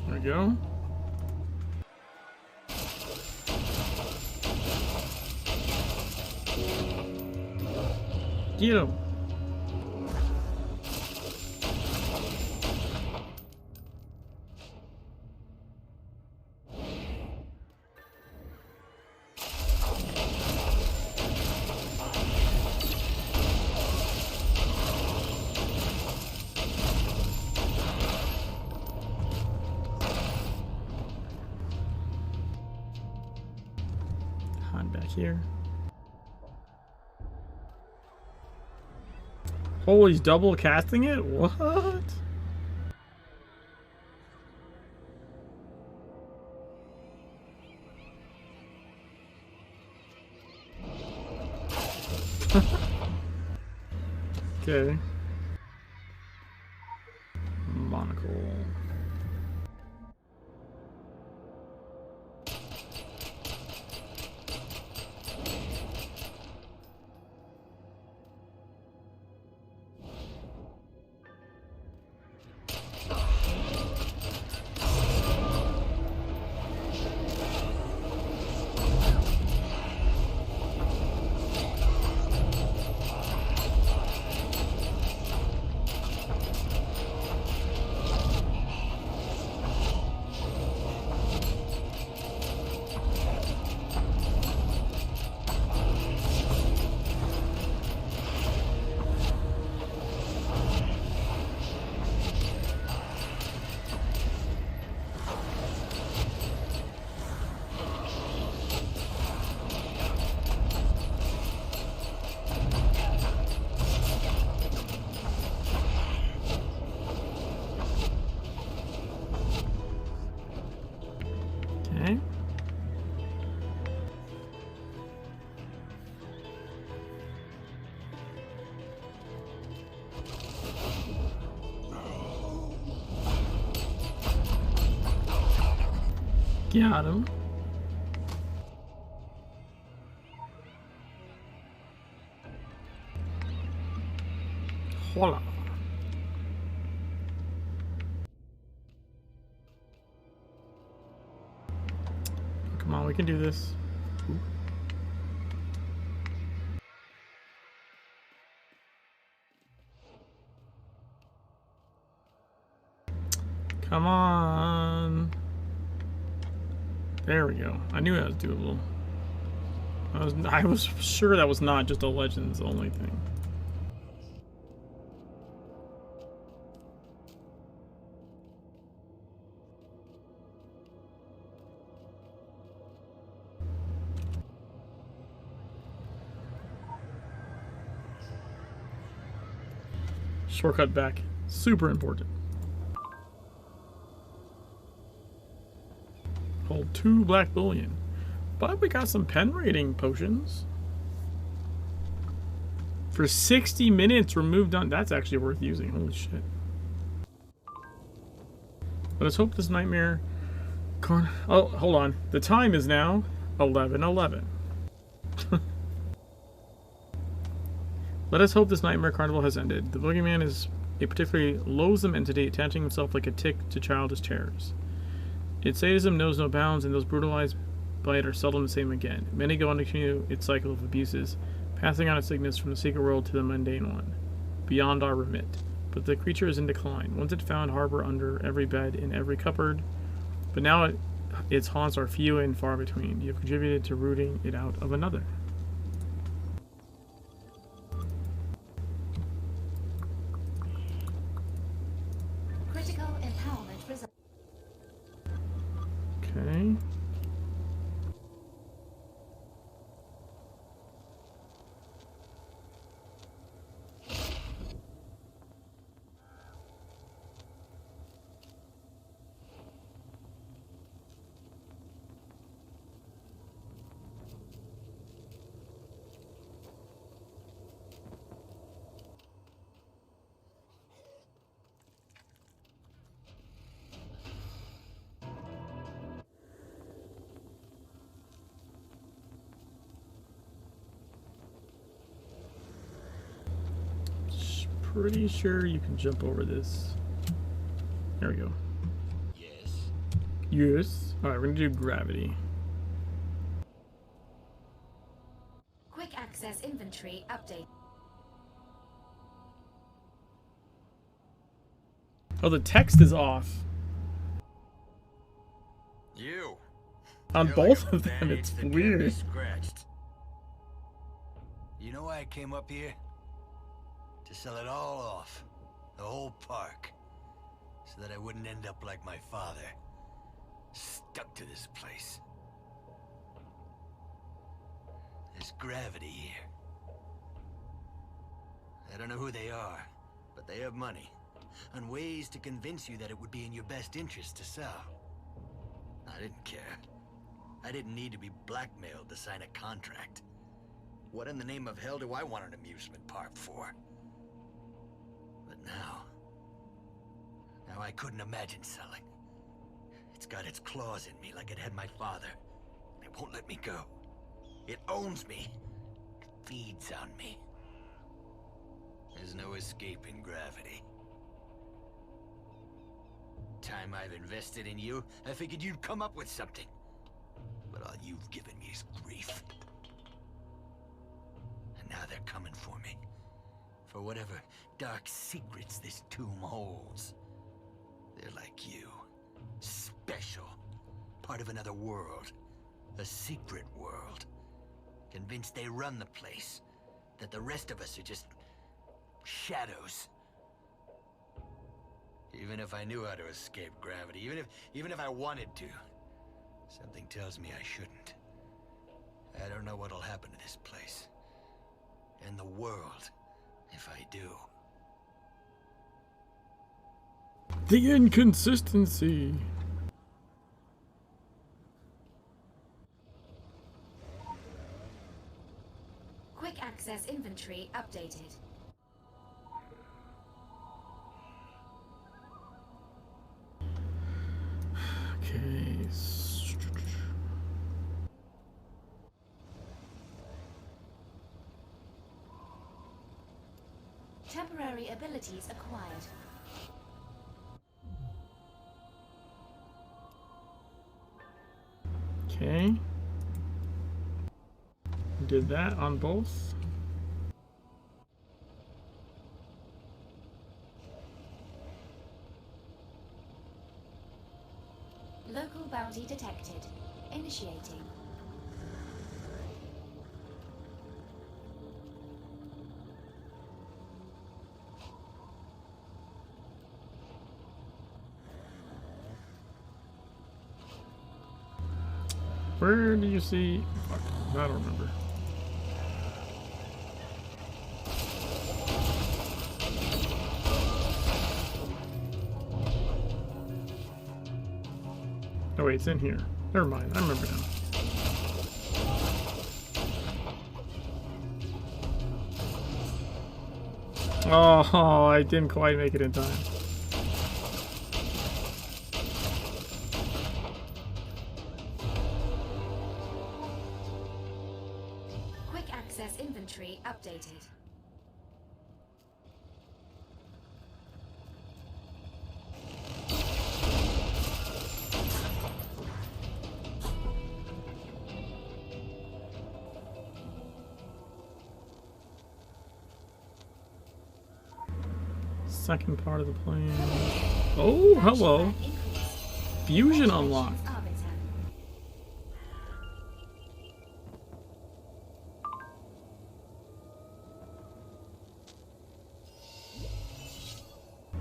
S1: There we go. Get him. Back here. Oh, he's double casting it? What? Okay. Monocle. Got him. Voila. Come on, we can do this. Ooh. Come on. There we go. I knew that was doable. I was sure that was not just a Legends only thing. Shortcut back. Super important. Hold 2 black bullion. But we got some pen rating potions. For 60 minutes, removed on. That's actually worth using. Holy shit. Let us hope this nightmare. Oh, hold on. The time is now 11:11. Let us hope this nightmare carnival has ended. The boogeyman is a particularly loathsome entity attaching himself like a tick to childish terrors. Its sadism knows no bounds, and those brutalized by it are seldom the same again. Many go on to continue its cycle of abuses, passing on its sickness from the secret world to the mundane one, beyond our remit. But the creature is in decline. Once it found harbor under every bed, in every cupboard, but now its haunts are few and far between. You have contributed to rooting it out of another.
S5: Critical empowerment result.
S1: Okay. Pretty sure you can jump over this. There we go.
S7: Yes.
S1: Yes. Alright, we're gonna do gravity.
S5: Quick access inventory update.
S1: Oh, the text is off.
S7: You.
S1: On
S7: You're
S1: both
S7: like a
S1: of them,
S7: bandage
S1: it's
S7: that can't
S1: weird.
S7: be scratched. You know why I came up here? To sell it all off. The whole park. So that I wouldn't end up like my father. Stuck to this place. There's gravity here. I don't know who they are, but they have money. And ways to convince you that it would be in your best interest to sell. I didn't care. I didn't need to be blackmailed to sign a contract. What in the name of hell do I want an amusement park for? But now I couldn't imagine selling. It's got its claws in me like it had my father. It won't let me go. It owns me. It feeds on me. There's no escaping gravity. Time I've invested in you, I figured you'd come up with something. But all you've given me is grief. And now they're coming for me. For whatever dark secrets this tomb holds. They're like you. Special. Part of another world. A secret world. Convinced they run the place. That the rest of us are just shadows. Even if I knew how to escape gravity, even if I wanted to, something tells me I shouldn't. I don't know what'll happen to this place. And the world, if I do.
S1: The inconsistency.
S5: Quick access inventory updated.
S1: Okay.
S5: Temporary abilities acquired.
S1: Okay. Did that on both.
S5: Local bounty detected. Initiating.
S1: Where do you see? Fuck, I don't remember. Oh wait, it's in here. Never mind, I remember now. Oh, I didn't quite make it in time.
S5: Quick access inventory updated.
S1: Second part of the plan. Oh, hello.
S5: Flashback increase.
S1: Fusion unlocked.
S5: Arbiter.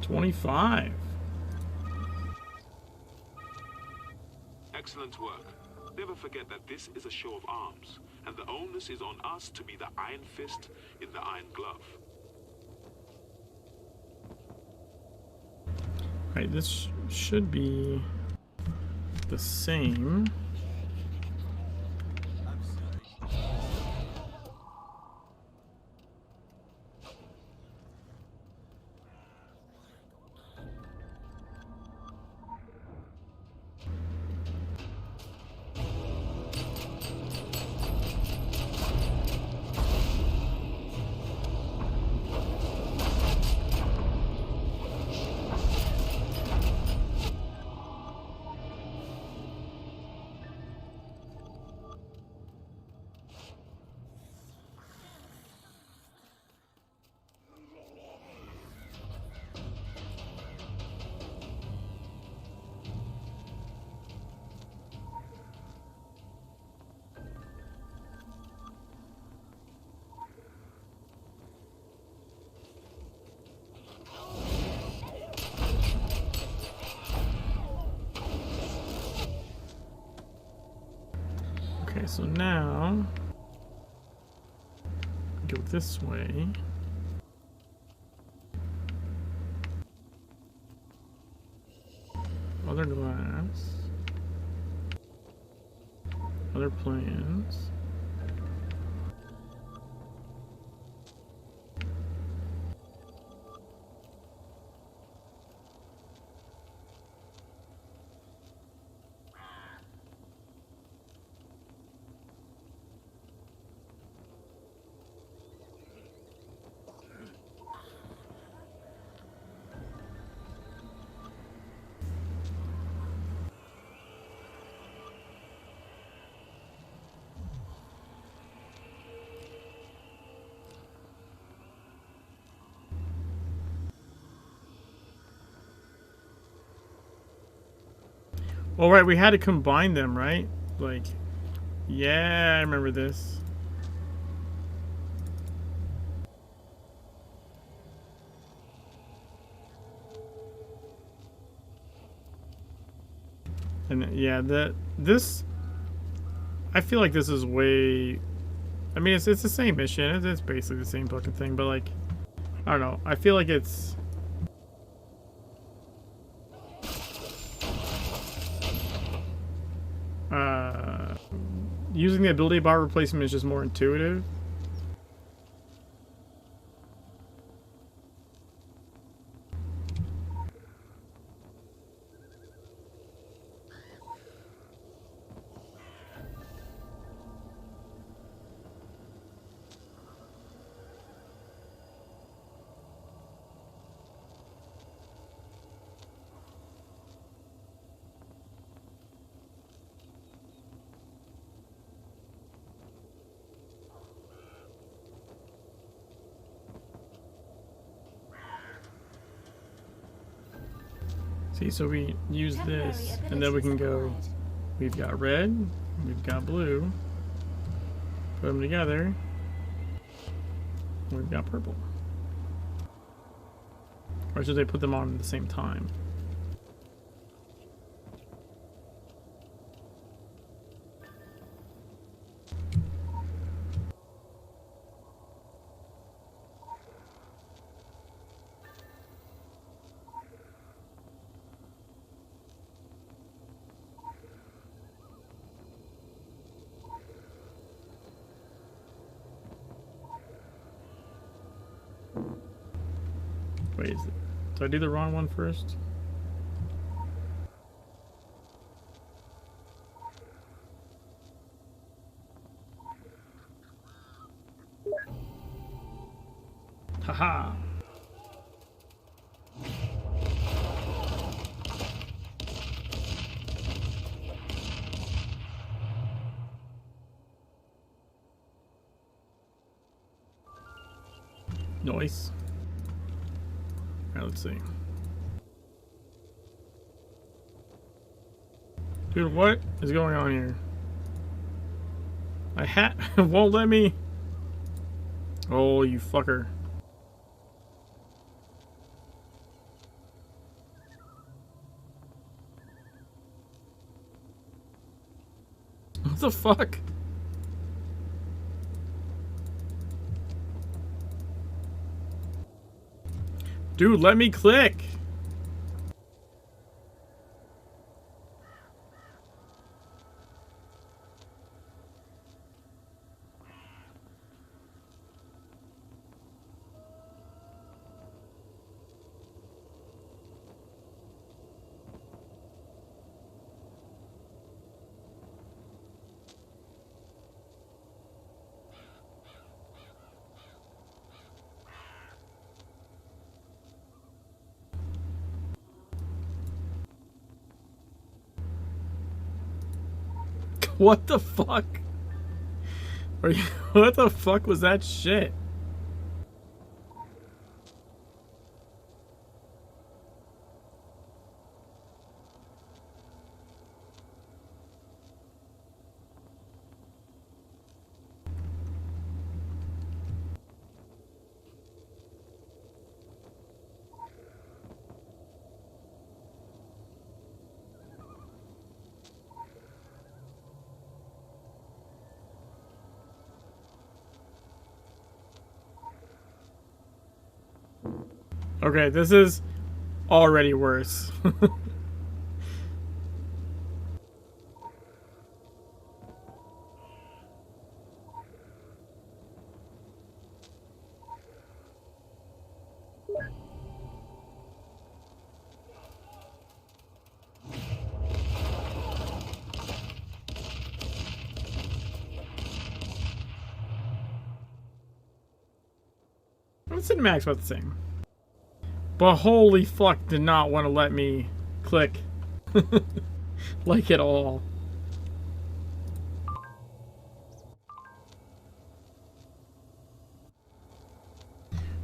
S1: 25.
S8: Excellent work. Never forget that this is a show of arms, and the onus is on us to be the iron fist in the iron glove.
S1: Right, this should be the same. Okay, so now go this way. Other glass. Other plans. Oh, right, we had to combine them, right? Like, yeah, I remember this. And yeah, this, I feel like this is way, I mean, it's the same mission. It's basically the same fucking thing, but like, I don't know. I feel like it's, using the ability bar replacement is just more intuitive. See, so we use
S5: Temporary
S1: this, and then we can
S5: abilities
S1: go.
S5: acquired.
S1: We've got red, we've got blue. Put them together. We've got purple. Or should they put them on at the same time? Wait, did I do the wrong one first? Haha! Nice. Alright, let's see. Dude, what is going on here? My hat won't let me. Oh, you fucker. What the fuck? Dude, let me click. What the fuck? Are you, what the fuck was that shit? Okay, this is already worse. The cinematics about the same. But holy fuck, did not want to let me click. Like at all.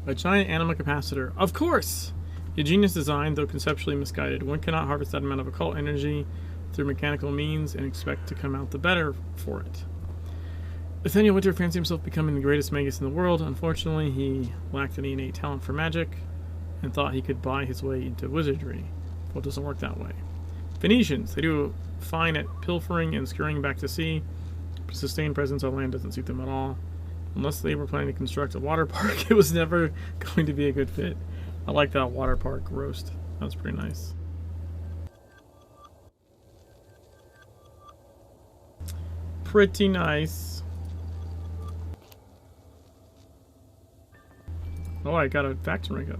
S1: A giant anima capacitor. Of course! A genius design, though conceptually misguided. One cannot harvest that amount of occult energy through mechanical means and expect to come out the better for it. Nathaniel Winter fancied himself becoming the greatest magus in the world. Unfortunately, he lacked any innate talent for magic and thought he could buy his way into wizardry. Well, it doesn't work that way. Phoenicians, they do fine at pilfering and scurrying back to sea, but sustained presence on land doesn't suit them at all. Unless they were planning to construct a water park, it was never going to be a good fit. I like that water park roast. That was pretty nice. Pretty nice. Oh, I got a faction rig up.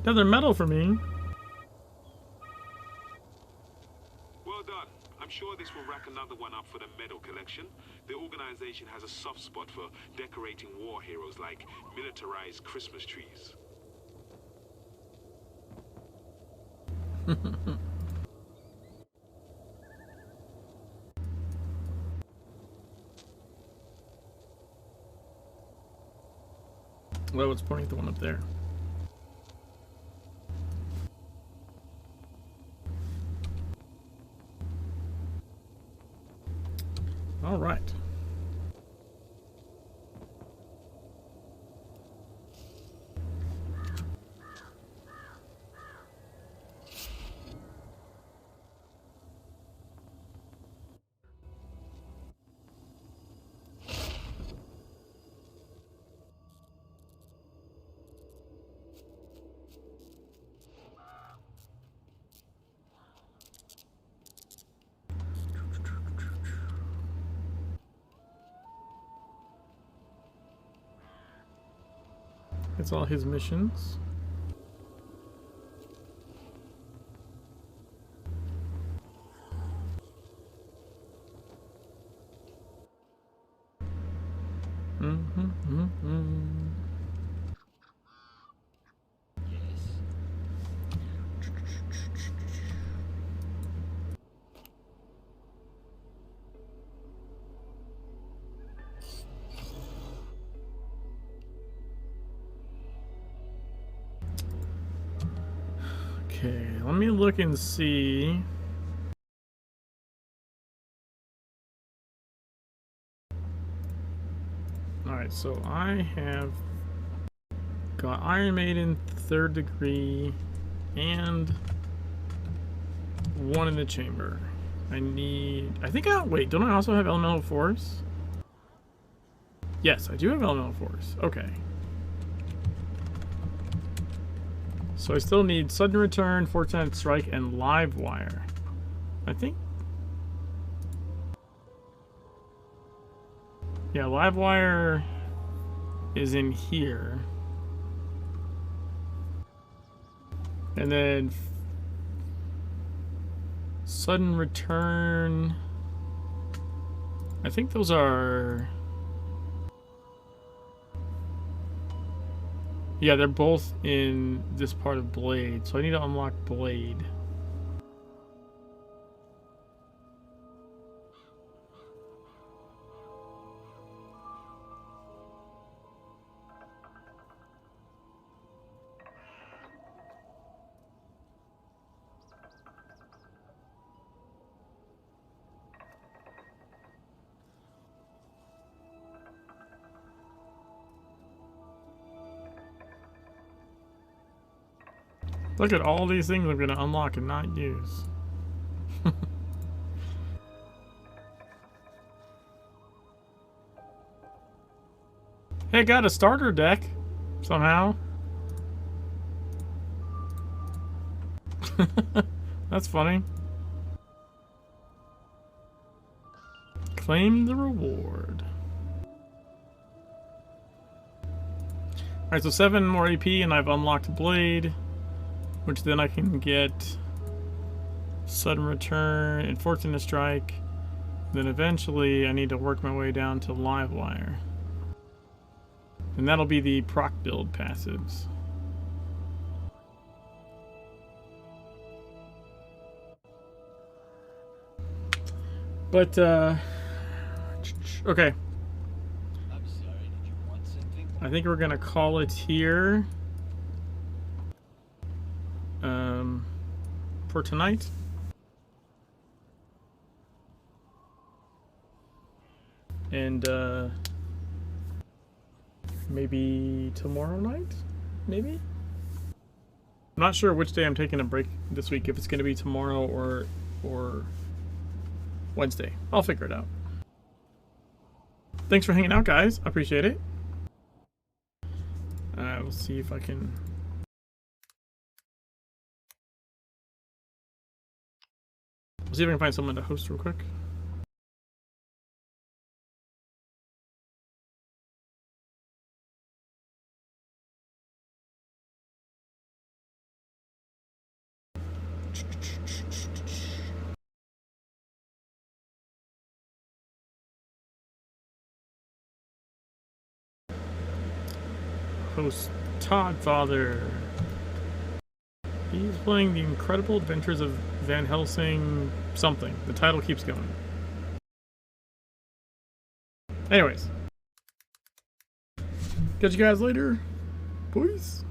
S1: Another medal for me.
S8: Well done. I'm sure this will rack another one up for the medal collection. The organization has a soft spot for decorating war heroes like militarized Christmas trees.
S1: Well, it's pointing at the one up there. All right. That's all his missions. Okay, let me look and see. Alright, so I have got Iron Maiden 3rd degree and one in the chamber. I think wait, don't I also have elemental force? Yes, I do have elemental force. Okay. So I still need sudden return, fortunate strike, and live wire. I think. Yeah, live wire is in here. And then sudden return. I think those are. Yeah, they're both in this part of Blade, so I need to unlock Blade. Look at all these things I'm going to unlock and not use. Hey, I got a starter deck somehow. That's funny. Claim the reward. Alright, so 7 more AP and I've unlocked Blade. Which then I can get sudden return and fortunate strike. Then eventually I need to work my way down to live wire. And that'll be the proc build passives. But okay.
S9: I'm sorry, did you want something?
S1: I think we're gonna call it here. For tonight. And maybe tomorrow night? Maybe? I'm not sure which day I'm taking a break this week, if it's going to be tomorrow or Wednesday. I'll figure it out. Thanks for hanging out, guys. I appreciate it. We'll see if I can... We'll see if I can find someone to host real quick. Host Todd Father. He's playing The Incredible Adventures of Van Helsing something. The title keeps going. Anyways. Catch you guys later. Peace.